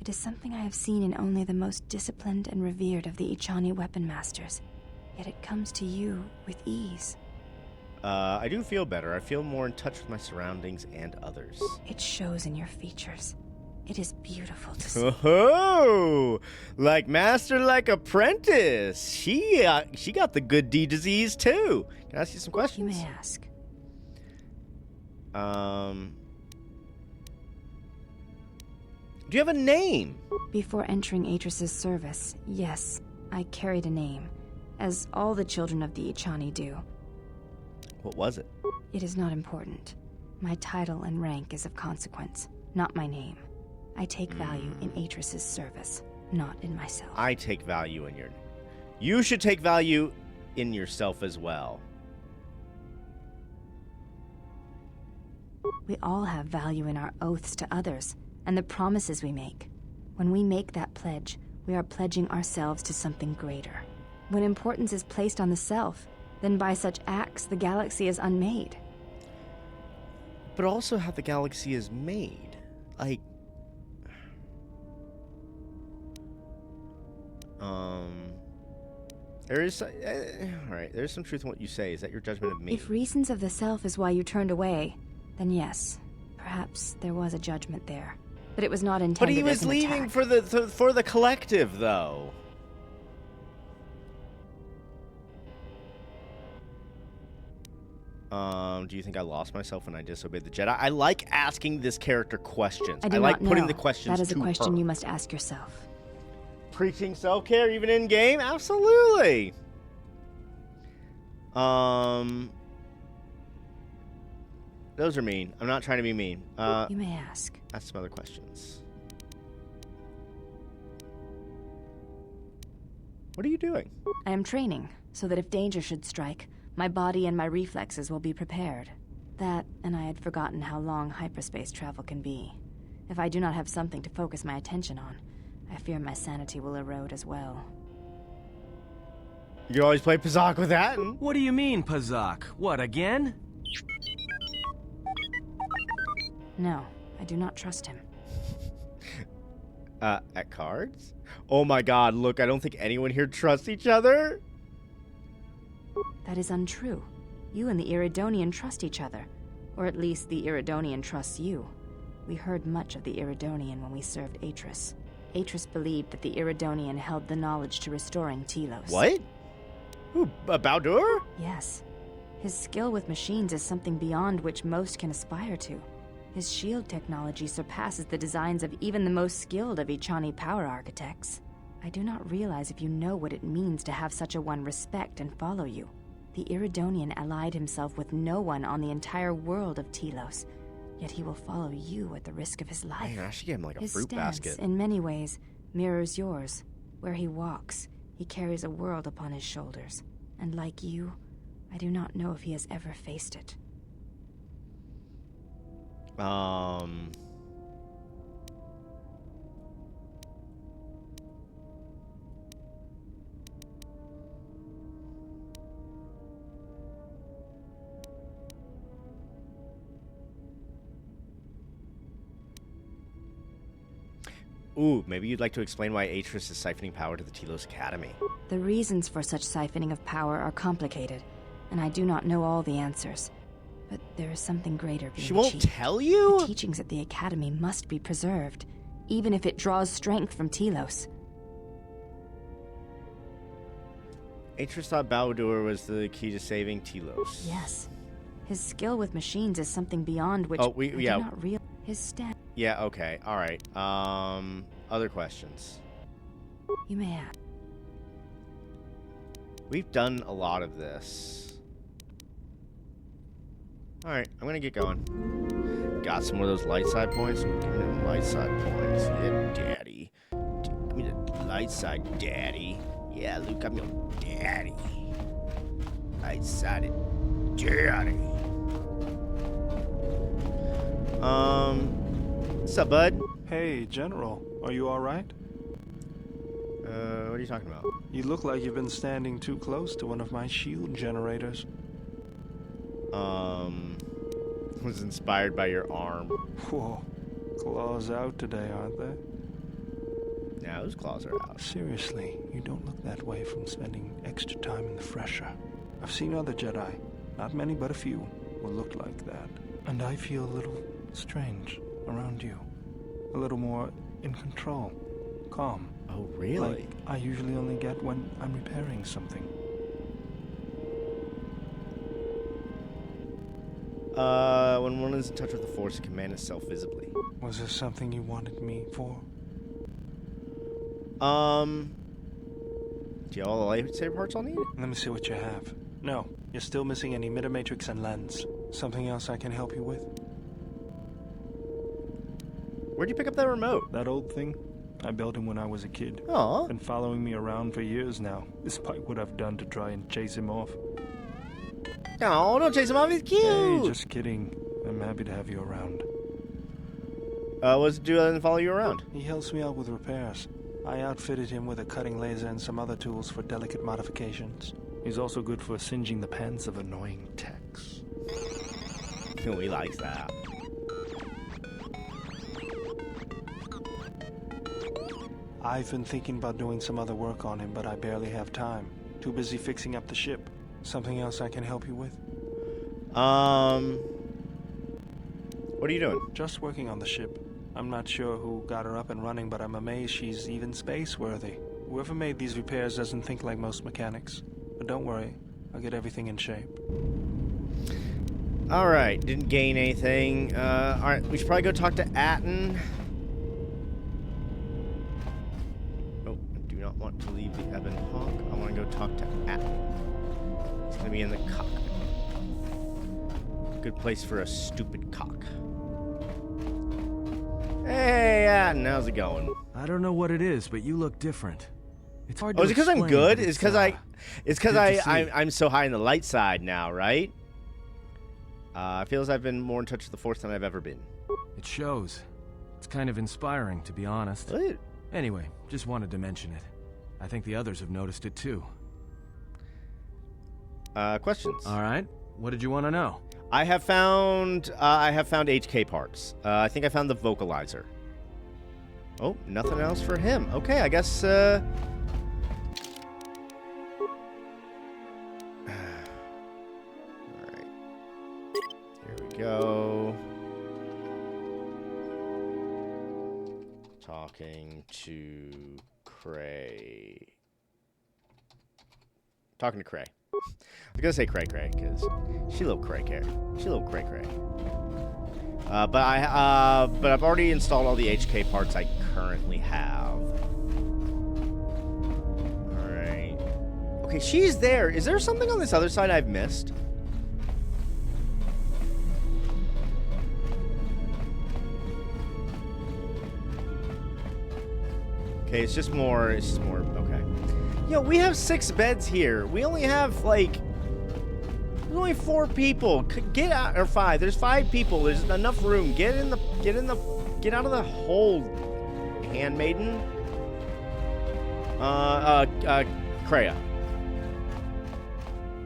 S4: It is something I have seen in only the most disciplined and revered of the Ichani weapon masters. Yet it comes to you with ease.
S1: I do feel better. I feel more in touch with my surroundings and others.
S4: It shows in your features. It is beautiful to see.
S1: Oh, like master, like apprentice. She got the good D disease too. Can I ask you some questions?
S4: You may ask.
S1: Do you have a name?
S4: Before entering Atris's service, yes, I carried a name, as all the children of the Ichani do.
S1: What was it?
S4: It is not important. My title and rank is of consequence, not my name. I take value in Atris's service, not in myself.
S1: I take value in your... You should take value in yourself as well.
S4: We all have value in our oaths to others, and the promises we make. When we make that pledge, we are pledging ourselves to something greater. When importance is placed on the self, then by such acts, the galaxy is unmade.
S1: But also how the galaxy is made. Like... There is... Alright, there's some truth in what you say. Is that your judgment of me?
S4: If reasons of the self is why you turned away, then yes, perhaps there was a judgment there. But it was not intended
S1: But he
S4: as
S1: was
S4: an
S1: leaving
S4: attack.
S1: for the collective, though. Do you think I lost myself when I disobeyed the Jedi? I like asking this character questions.
S4: I
S1: like
S4: not
S1: putting
S4: know.
S1: the questions
S4: That is a
S1: to
S4: question
S1: her.
S4: you must ask yourself.
S1: Preaching self-care even in game? Absolutely. Those are mean. I'm not trying to be mean.
S4: You may ask.
S1: Ask some other questions. What are you doing?
S4: I am training, so that if danger should strike, my body and my reflexes will be prepared. That, and I had forgotten how long hyperspace travel can be. If I do not have something to focus my attention on, I fear my sanity will erode as well.
S1: You always play Pazak with that?
S13: What do you mean, Pazak? What, again?
S4: No, I do not trust him.
S1: At cards? Oh my god, look, I don't think anyone here trusts each other.
S4: That is untrue. You and the Iridonian trust each other. Or at least the Iridonian trusts you. We heard much of the Iridonian when we served Atris. Atris believed that the Iridonian held the knowledge to restoring Telos.
S1: What? Who, Baldur?
S4: Yes. His skill with machines is something beyond which most can aspire to. His shield technology surpasses the designs of even the most skilled of Echani power architects. I do not realize if you know what it means to have such a one respect and follow you. The Iridonian allied himself with no one on the entire world of Telos, yet he will follow you at the risk of his life.
S1: Man, I should get him like a
S4: His
S1: fruit
S4: stance,
S1: basket.
S4: in many ways, mirrors yours. Where he walks, he carries a world upon his shoulders. And like you, I do not know if he has ever faced it.
S1: Ooh, maybe you'd like to explain why Atris is siphoning power to the Telos Academy.
S4: The reasons for such siphoning of power are complicated, and I do not know all the answers. But there is something greater being
S1: She won't
S4: achieved.
S1: tell you?
S4: The teachings at the Academy must be preserved, even if it draws strength from Telos.
S1: Atris thought Baldur was the key to saving Telos.
S4: Yes. His skill with machines is something beyond which I do not realize. His stat.
S1: Yeah, okay, alright. Other questions.
S4: You may ask.
S1: We've done a lot of this. Alright, I'm gonna get going. Got some more of those light side points? Give me them light side points. Yeah, daddy. Give me the light side, daddy. Yeah, Luke, I'm your daddy. Light sided daddy. What's up, bud?
S8: Hey, General. Are you alright?
S1: What are you talking about?
S8: You look like you've been standing too close to one of my shield generators.
S1: Was inspired by your arm.
S8: Whoa. Claws out today, aren't they?
S1: Yeah, those claws are out.
S8: Seriously, you don't look that way from spending extra time in the fresher. I've seen other Jedi, not many but a few, who look like that. And I feel a little strange around you. A little more in control. Calm.
S1: Oh, really?
S8: Like I usually only get when I'm repairing something.
S1: When one is in touch with the Force, it can command itself visibly.
S8: Was there something you wanted me for?
S1: Do you have all the lightsaber parts I'll need?
S8: Let me see what you have. No, you're still missing any emitter and lens. Something else I can help you with?
S1: Where'd you pick up that remote?
S8: That old thing? I built him when I was a kid.
S1: Aw.
S8: Been following me around for years now, despite what I've done to try and chase him off.
S1: No, don't chase him off, he's cute!
S8: Hey, just kidding. I'm happy to have you around.
S1: What does it do other than follow you around?
S8: He helps me out with repairs. I outfitted him with a cutting laser and some other tools for delicate modifications. He's also good for singeing the pants of annoying techs.
S1: He likes that.
S8: I've been thinking about doing some other work on him, but I barely have time. Too busy fixing up the ship. Something else I can help you with?
S1: What are you doing?
S8: Just working on the ship. I'm not sure who got her up and running, but I'm amazed she's even space-worthy. Whoever made these repairs doesn't think like most mechanics. But don't worry, I'll get everything in shape.
S1: Alright, didn't gain anything. Alright, we should probably go talk to Atten. Oh, I do not want to leave the Ebon Hawk. I want to go talk to Atten. He's gonna be in the cockpit. Good place for a stupid cock. Hey, Atten, how's it going?
S3: I don't know what it is, but you look different. It's hard to
S1: Oh, is it because I'm
S3: explain,
S1: good?
S3: but
S1: It's because I'm so high in the light side now, right? It feels I've been more in touch with the Force than I've ever been.
S3: It shows. It's kind of inspiring, to be honest.
S1: What?
S3: Anyway, just wanted to mention it. I think the others have noticed it too.
S1: Questions?
S3: All right. What did you want to know?
S1: I have found HK parts. I think I found the vocalizer. Oh, nothing else for him. Okay, I guess. All right. Here we go. Talk talking to Cray. Talking to Cray. I was gonna say Cray because she a little cray cray. She a little cray cray. But I've already installed all the HK parts I currently have. All right. Okay, she's there. Is there something on this other side I've missed? Okay, it's just more, okay. Yo, we have 6 beds here. We only have, like, there's only 4 people. Get out, or 5. There's 5 people. There's enough room. Get out of the hole, handmaiden. Kreia.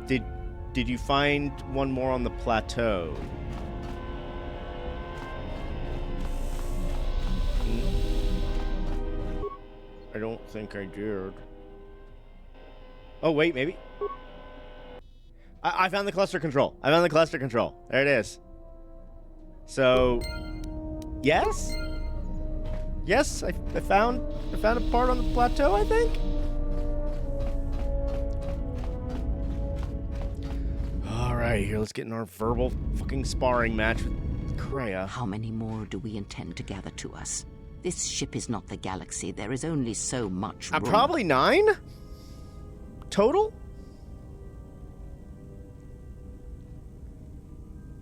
S1: Did you find one more on the plateau? I don't think I did. Oh, wait, maybe? I found the cluster control. I found the cluster control. There it is. So, yes? Yes, I found a part on the plateau, I think? Alright, here, let's get in our verbal fucking sparring match with Kreia.
S5: How many more do we intend to gather to us? This ship is not the galaxy. There is only so much room.
S1: Probably 9? Total?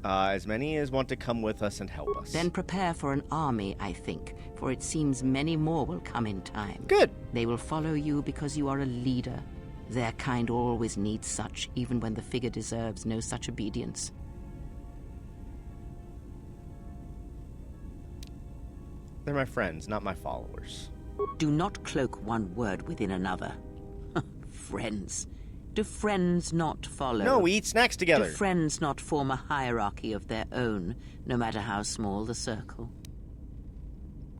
S1: As many as want to come with us and help us.
S5: Then prepare for an army, I think, for it seems many more will come in time.
S1: Good.
S5: They will follow you because you are a leader. Their kind always needs such, even when the figure deserves no such obedience.
S1: They're my friends, not my followers.
S5: Do not cloak one word within another. Friends. Do friends not follow?
S1: No, we eat snacks together.
S5: Do friends not form a hierarchy of their own, no matter how small the circle?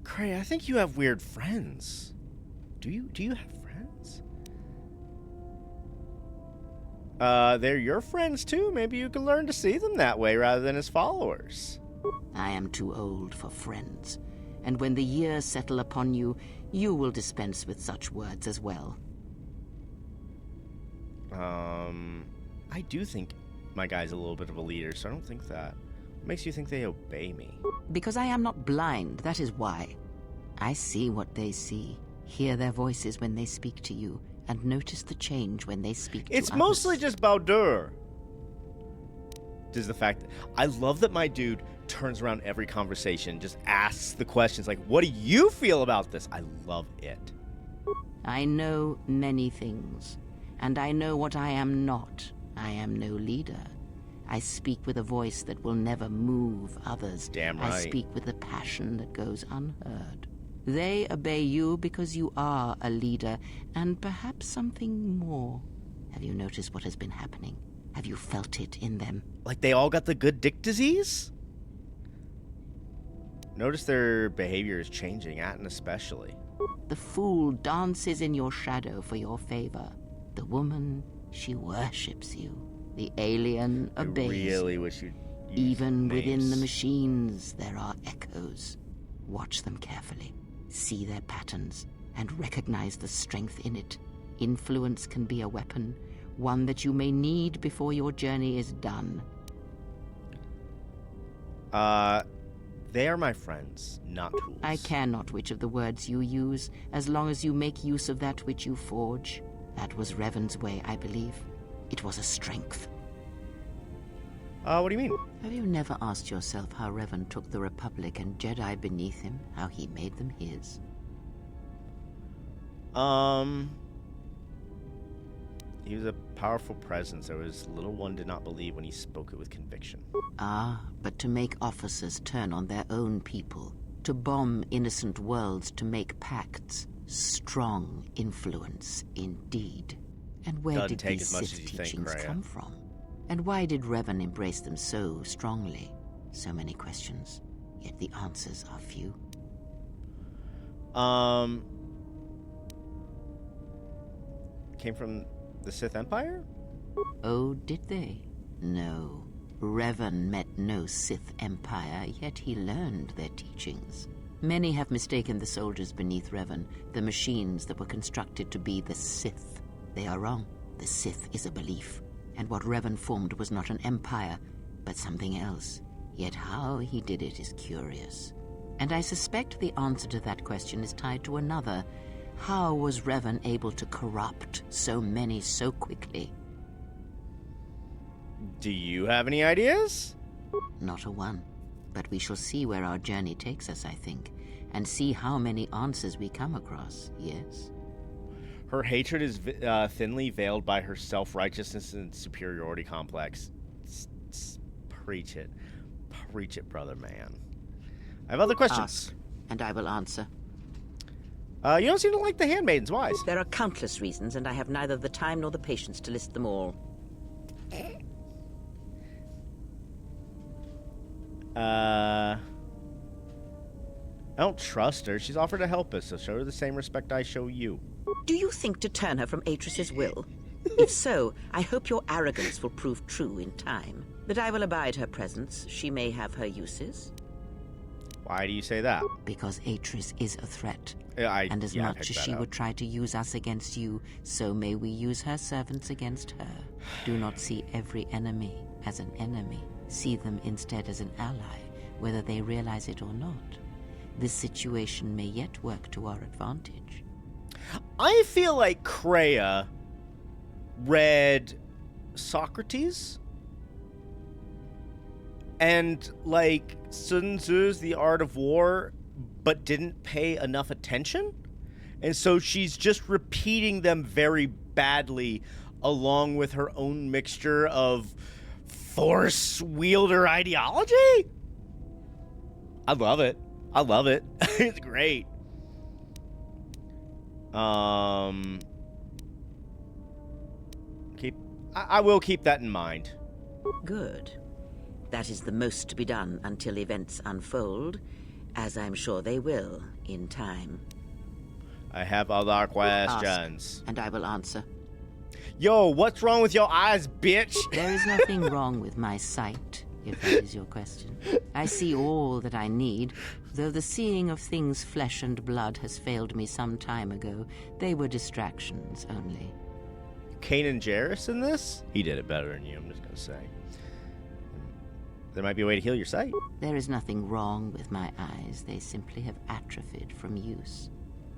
S1: Cray, I think you have weird friends. Do you have friends? They're your friends too. Maybe you can learn to see them that way rather than as followers.
S5: I am too old for friends. And when the years settle upon you, you will dispense with such words as well.
S1: I do think my guy's a little bit of a leader, so I don't think that. What makes you think they obey me?
S5: Because I am not blind, that is why. I see what they see, hear their voices when they speak to you, and notice the change when they speak to others.
S1: It's mostly just Baldur. Does the fact that I love that my dude turns around every conversation, just asks the questions like, what do you feel about this? I love it.
S5: I know many things, and I know what I am not. I am no leader. I speak with a voice that will never move others.
S1: Damn right.
S5: I speak with a passion that goes unheard. They obey you because you are a leader, and perhaps something more. Have you noticed what has been happening? Have you felt it in them?
S1: Like they all got the good dick disease? Notice their behavior is changing, Atten especially.
S5: The fool dances in your shadow for your favor. The woman, she worships you. The alien obeys.
S1: I really wish you'd use
S5: Even
S1: names.
S5: within the machines, there are echoes. Watch them carefully. See their patterns, and recognize the strength in it. Influence can be a weapon, one that you may need before your journey is done.
S1: They are my friends, not tools.
S5: I care not which of the words you use, as long as you make use of that which you forge. That was Revan's way, I believe. It was a strength.
S1: What do you mean?
S5: Have you never asked yourself how Revan took the Republic and Jedi beneath him, how he made them his?
S1: He was a powerful presence. There was little one did not believe when he spoke it with conviction.
S5: Ah, but to make officers turn on their own people, to bomb innocent worlds, to make pacts, strong influence indeed. And where
S1: Doesn't
S5: did
S1: take
S5: these
S1: as much
S5: Sith
S1: as you think,
S5: teachings
S1: Kreia.
S5: come from? And why did Revan embrace them so strongly? So many questions, yet the answers are few.
S1: Came from the Sith Empire?
S5: Oh, did they? No. Revan met no Sith Empire, yet he learned their teachings. Many have mistaken the soldiers beneath Revan, the machines that were constructed to be the Sith. They are wrong. The Sith is a belief, and what Revan formed was not an empire, but something else. Yet how he did it is curious. And I suspect the answer to that question is tied to another. How was Revan able to corrupt so many so quickly?
S1: Do you have any ideas?
S5: Not a one. But we shall see where our journey takes us, I think, and see how many answers we come across, yes?
S1: Her hatred is thinly veiled by her self-righteousness and superiority complex. Preach it. Preach it, brother man. I have other questions.
S5: Ask, and I will answer.
S1: You don't seem to like the handmaidens. Why?
S5: There are countless reasons, and I have neither the time nor the patience to list them all.
S1: I don't trust her. She's offered to help us, so show her the same respect I show you.
S5: Do you think to turn her from Atris's will? If so, I hope your arrogance will prove true in time. But I will abide her presence. She may have her uses.
S1: Why do you say that?
S5: Because Atris is a threat. And as
S1: I
S5: much
S1: picked
S5: as
S1: that
S5: she
S1: up.
S5: would try to use us against you, so may we use her servants against her. Do not see every enemy as an enemy. See them instead as an ally, whether they realize it or not. This situation may yet work to our advantage.
S1: I feel like Kreia read Socrates and like Sun Tzu's The Art of War, but didn't pay enough attention. And so she's just repeating them very badly along with her own mixture of force wielder ideology. I love it. I love it. It's great. I will keep that in mind.
S5: Good. That is the most to be done until events unfold, as I'm sure they will in time.
S1: I have other questions.
S5: Ask, and I will answer.
S1: Yo, what's wrong with your eyes, bitch?
S5: There is nothing wrong with my sight, if that is your question. I see all that I need, though the seeing of things flesh and blood has failed me some time ago. They were distractions only.
S1: Kanan Jarrus in this? He did it better than you, I'm just gonna say. There might be a way to heal your sight.
S5: There is nothing wrong with my eyes. They simply have atrophied from use.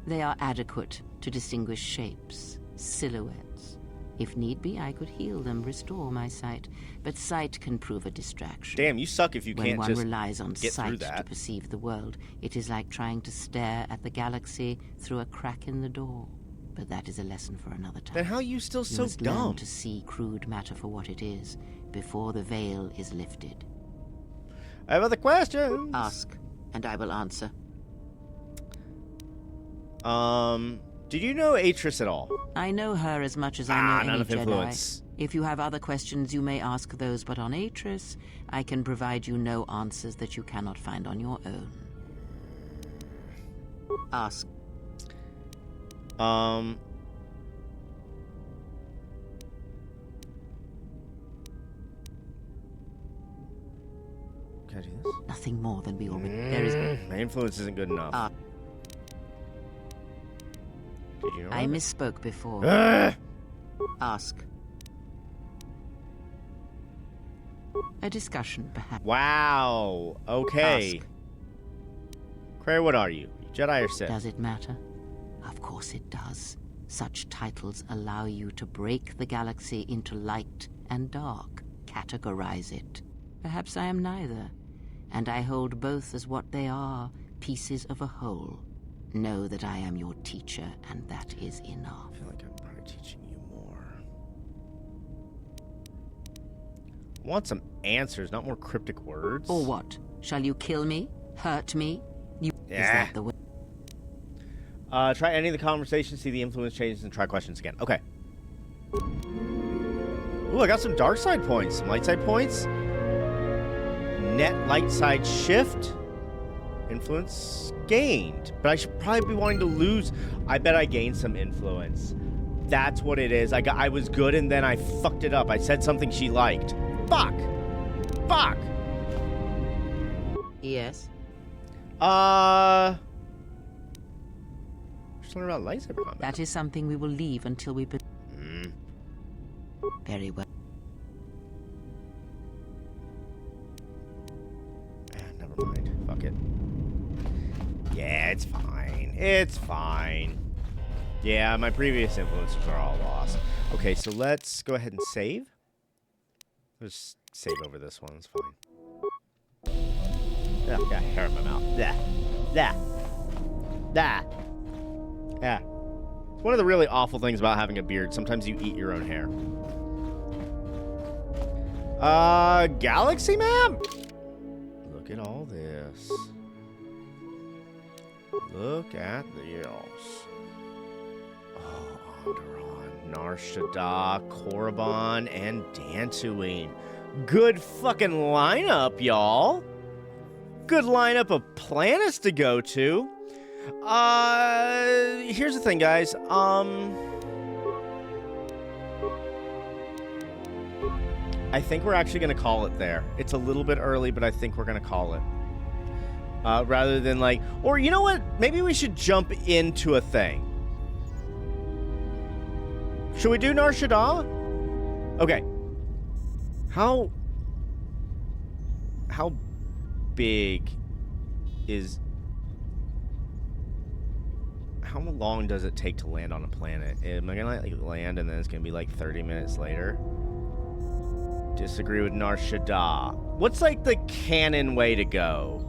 S5: They are adequate to distinguish shapes, silhouettes. If need be, I could heal them, restore my sight. But sight can prove a distraction.
S1: Damn, you suck if you
S5: when
S1: can't
S5: one
S1: just
S5: relies on
S1: get through
S5: sight
S1: that.
S5: to perceive the world, it is like trying to stare at the galaxy through a crack in the door. But that is a lesson for another time.
S1: Then how are you still so
S5: must
S1: dumb?
S5: learn to see crude matter for what it is before the veil is lifted.
S1: I have other questions.
S5: Ask, and I will answer.
S1: Did you know Atris at all?
S5: I know her as much as I know any
S1: none of
S5: Jedi.
S1: influence.
S5: If you have other questions, you may ask those, but on Atris, I can provide you no answers that you cannot find on your own. Ask.
S1: Can I do this?
S5: Nothing more than we already... There is...
S1: My influence isn't good enough. Did you know
S5: I
S1: that?
S5: misspoke before. Ask. A discussion, perhaps.
S1: Wow. Okay.
S5: Ask.
S1: Kreia, what are you? Jedi or Sith?
S5: Does it matter? Of course it does. Such titles allow you to break the galaxy into light and dark, categorize it. Perhaps I am neither, and I hold both as what they are, pieces of a whole. Know that I am your teacher, and that is enough.
S1: I feel like I'm probably teaching you more. I want some answers, not more cryptic words.
S5: Or what? Shall you kill me? Hurt me? Is that the way?
S1: Try ending the conversation, see the influence changes, and try questions again. Okay. Ooh, I got some dark side points, some light side points. Net light side shift. Influence gained. But I should probably be wanting to lose. I bet I gained some influence. That's what it is. I was good and then I fucked it up. I said something she liked. Fuck! Fuck!
S5: Yes.
S1: Just learn about lightsaber combat.
S5: That is something we will leave until we...
S1: Mm.
S5: Very well.
S1: Never mind. Fuck it. Yeah, it's fine. It's fine. Yeah, my previous influences are all lost. Okay, so let's go ahead and save. Let's save over this one. It's fine. Yeah, got hair in my mouth. Yeah. Yeah. Yeah. Yeah. It's one of the really awful things about having a beard. Sometimes you eat your own hair. Galaxy map? Look at all this. Look at this. Oh, Onderon, Nar Shaddaa, Korriban, and Dantooine. Good fucking lineup, y'all. Good lineup of planets to go to. Here's the thing, guys. I think we're actually going to call it there. It's a little bit early, but I think we're going to call it. Rather than like... Or you know what? Maybe we should jump into a thing. Should we do Nar Shaddaa? Okay. How big is... How long does it take to land on a planet? Am I going to like land and then it's going to be like 30 minutes later? Disagree with Nar Shaddaa. What's like the canon way to go?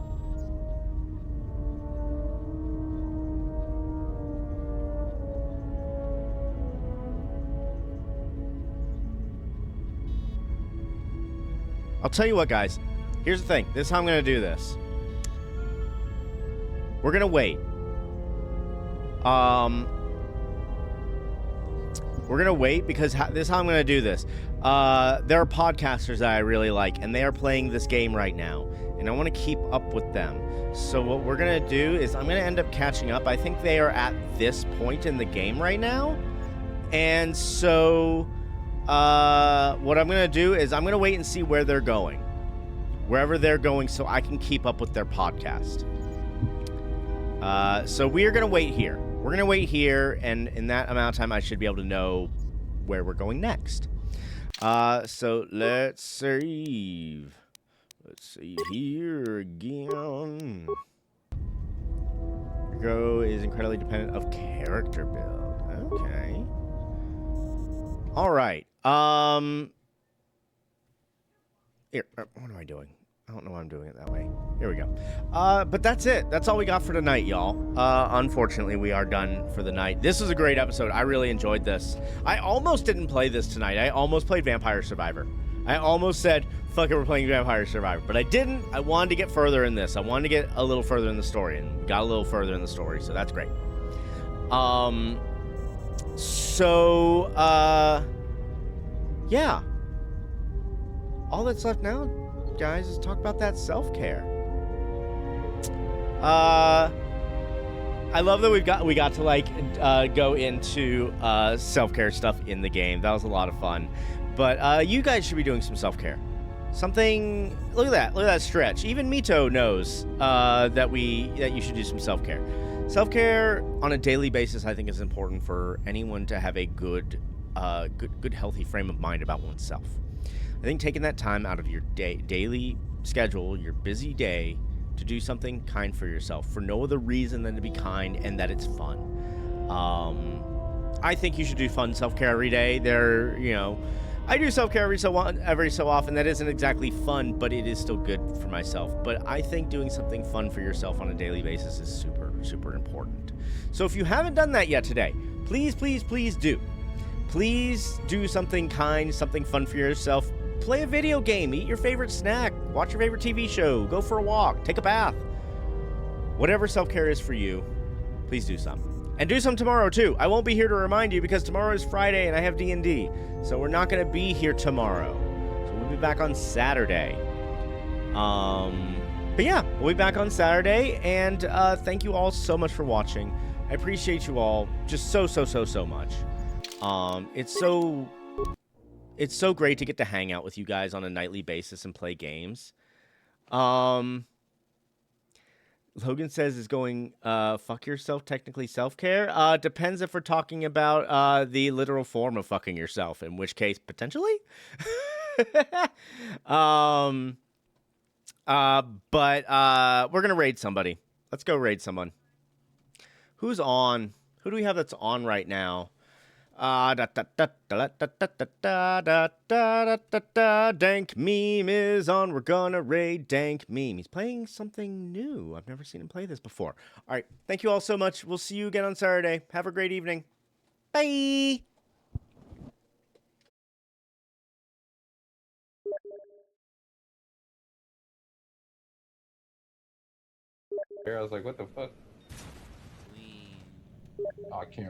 S1: I'll tell you what, guys. Here's the thing. This is how I'm going to do this. We're going to wait. We're going to wait because this is how I'm going to do this. There are podcasters that I really like, and they are playing this game right now, and I want to keep up with them. So what we're going to do is I'm going to end up catching up. I think they are at this point in the game right now. And so what I'm going to do is I'm going to wait and see where they're going. Wherever they're going so I can keep up with their podcast. So we are going to wait here. We're going to wait here, and in that amount of time, I should be able to know where we're going next. So let's save. Let's see here again. Go is incredibly dependent of character build. Okay. All right. Here, what am I doing? I don't know why I'm doing it that way. Here we go. But that's it. That's all we got for tonight, y'all. Unfortunately, we are done for the night. This was a great episode. I really enjoyed this. I almost didn't play this tonight. I almost played Vampire Survivor. I almost said, fuck it, we're playing Vampire Survivor. But I didn't. I wanted to get further in this. I wanted to get a little further in the story, and got a little further in the story, so that's great. Yeah. All that's left now, guys, is talk about that self-care. I love that we got to like go into self-care stuff in the game. That was a lot of fun. But you guys should be doing some self-care. Something. Look at that stretch. Even Mito knows that you should do some self-care. Self-care on a daily basis, I think, is important for anyone to have a good healthy frame of mind about oneself. I think taking that time out of your daily schedule, your busy day, to do something kind for yourself for no other reason than to be kind and that it's fun. I think you should do fun self-care every day. I do self-care every so often. That isn't exactly fun, but it is still good for myself. But I think doing something fun for yourself on a daily basis is super, super important. So if you haven't done that yet today, please, please, please do. Please do something kind, something fun for yourself. Play a video game, eat your favorite snack, watch your favorite TV show, go for a walk, take a bath. Whatever self-care is for you, please do some. And do some tomorrow, too. I won't be here to remind you because tomorrow is Friday and I have D&D. So we're not going to be here tomorrow. So we'll be back on Saturday. But yeah, we'll be back on Saturday. And thank you all so much for watching. I appreciate you all just so much. It's so great to get to hang out with you guys on a nightly basis and play games. Logan says is going fuck yourself technically self-care. Depends if we're talking about the literal form of fucking yourself, in which case potentially. um but we're gonna raid somebody. Let's go raid someone. Who's on? Who do we have that's on right now? Dank Meme is on. We're gonna raid Dank Meme. He's playing something new. I've never seen him play this before. All right. Thank you all so much. We'll see you again on Saturday. Have a great evening. Bye.
S15: I was like, what the fuck? Oh, I can't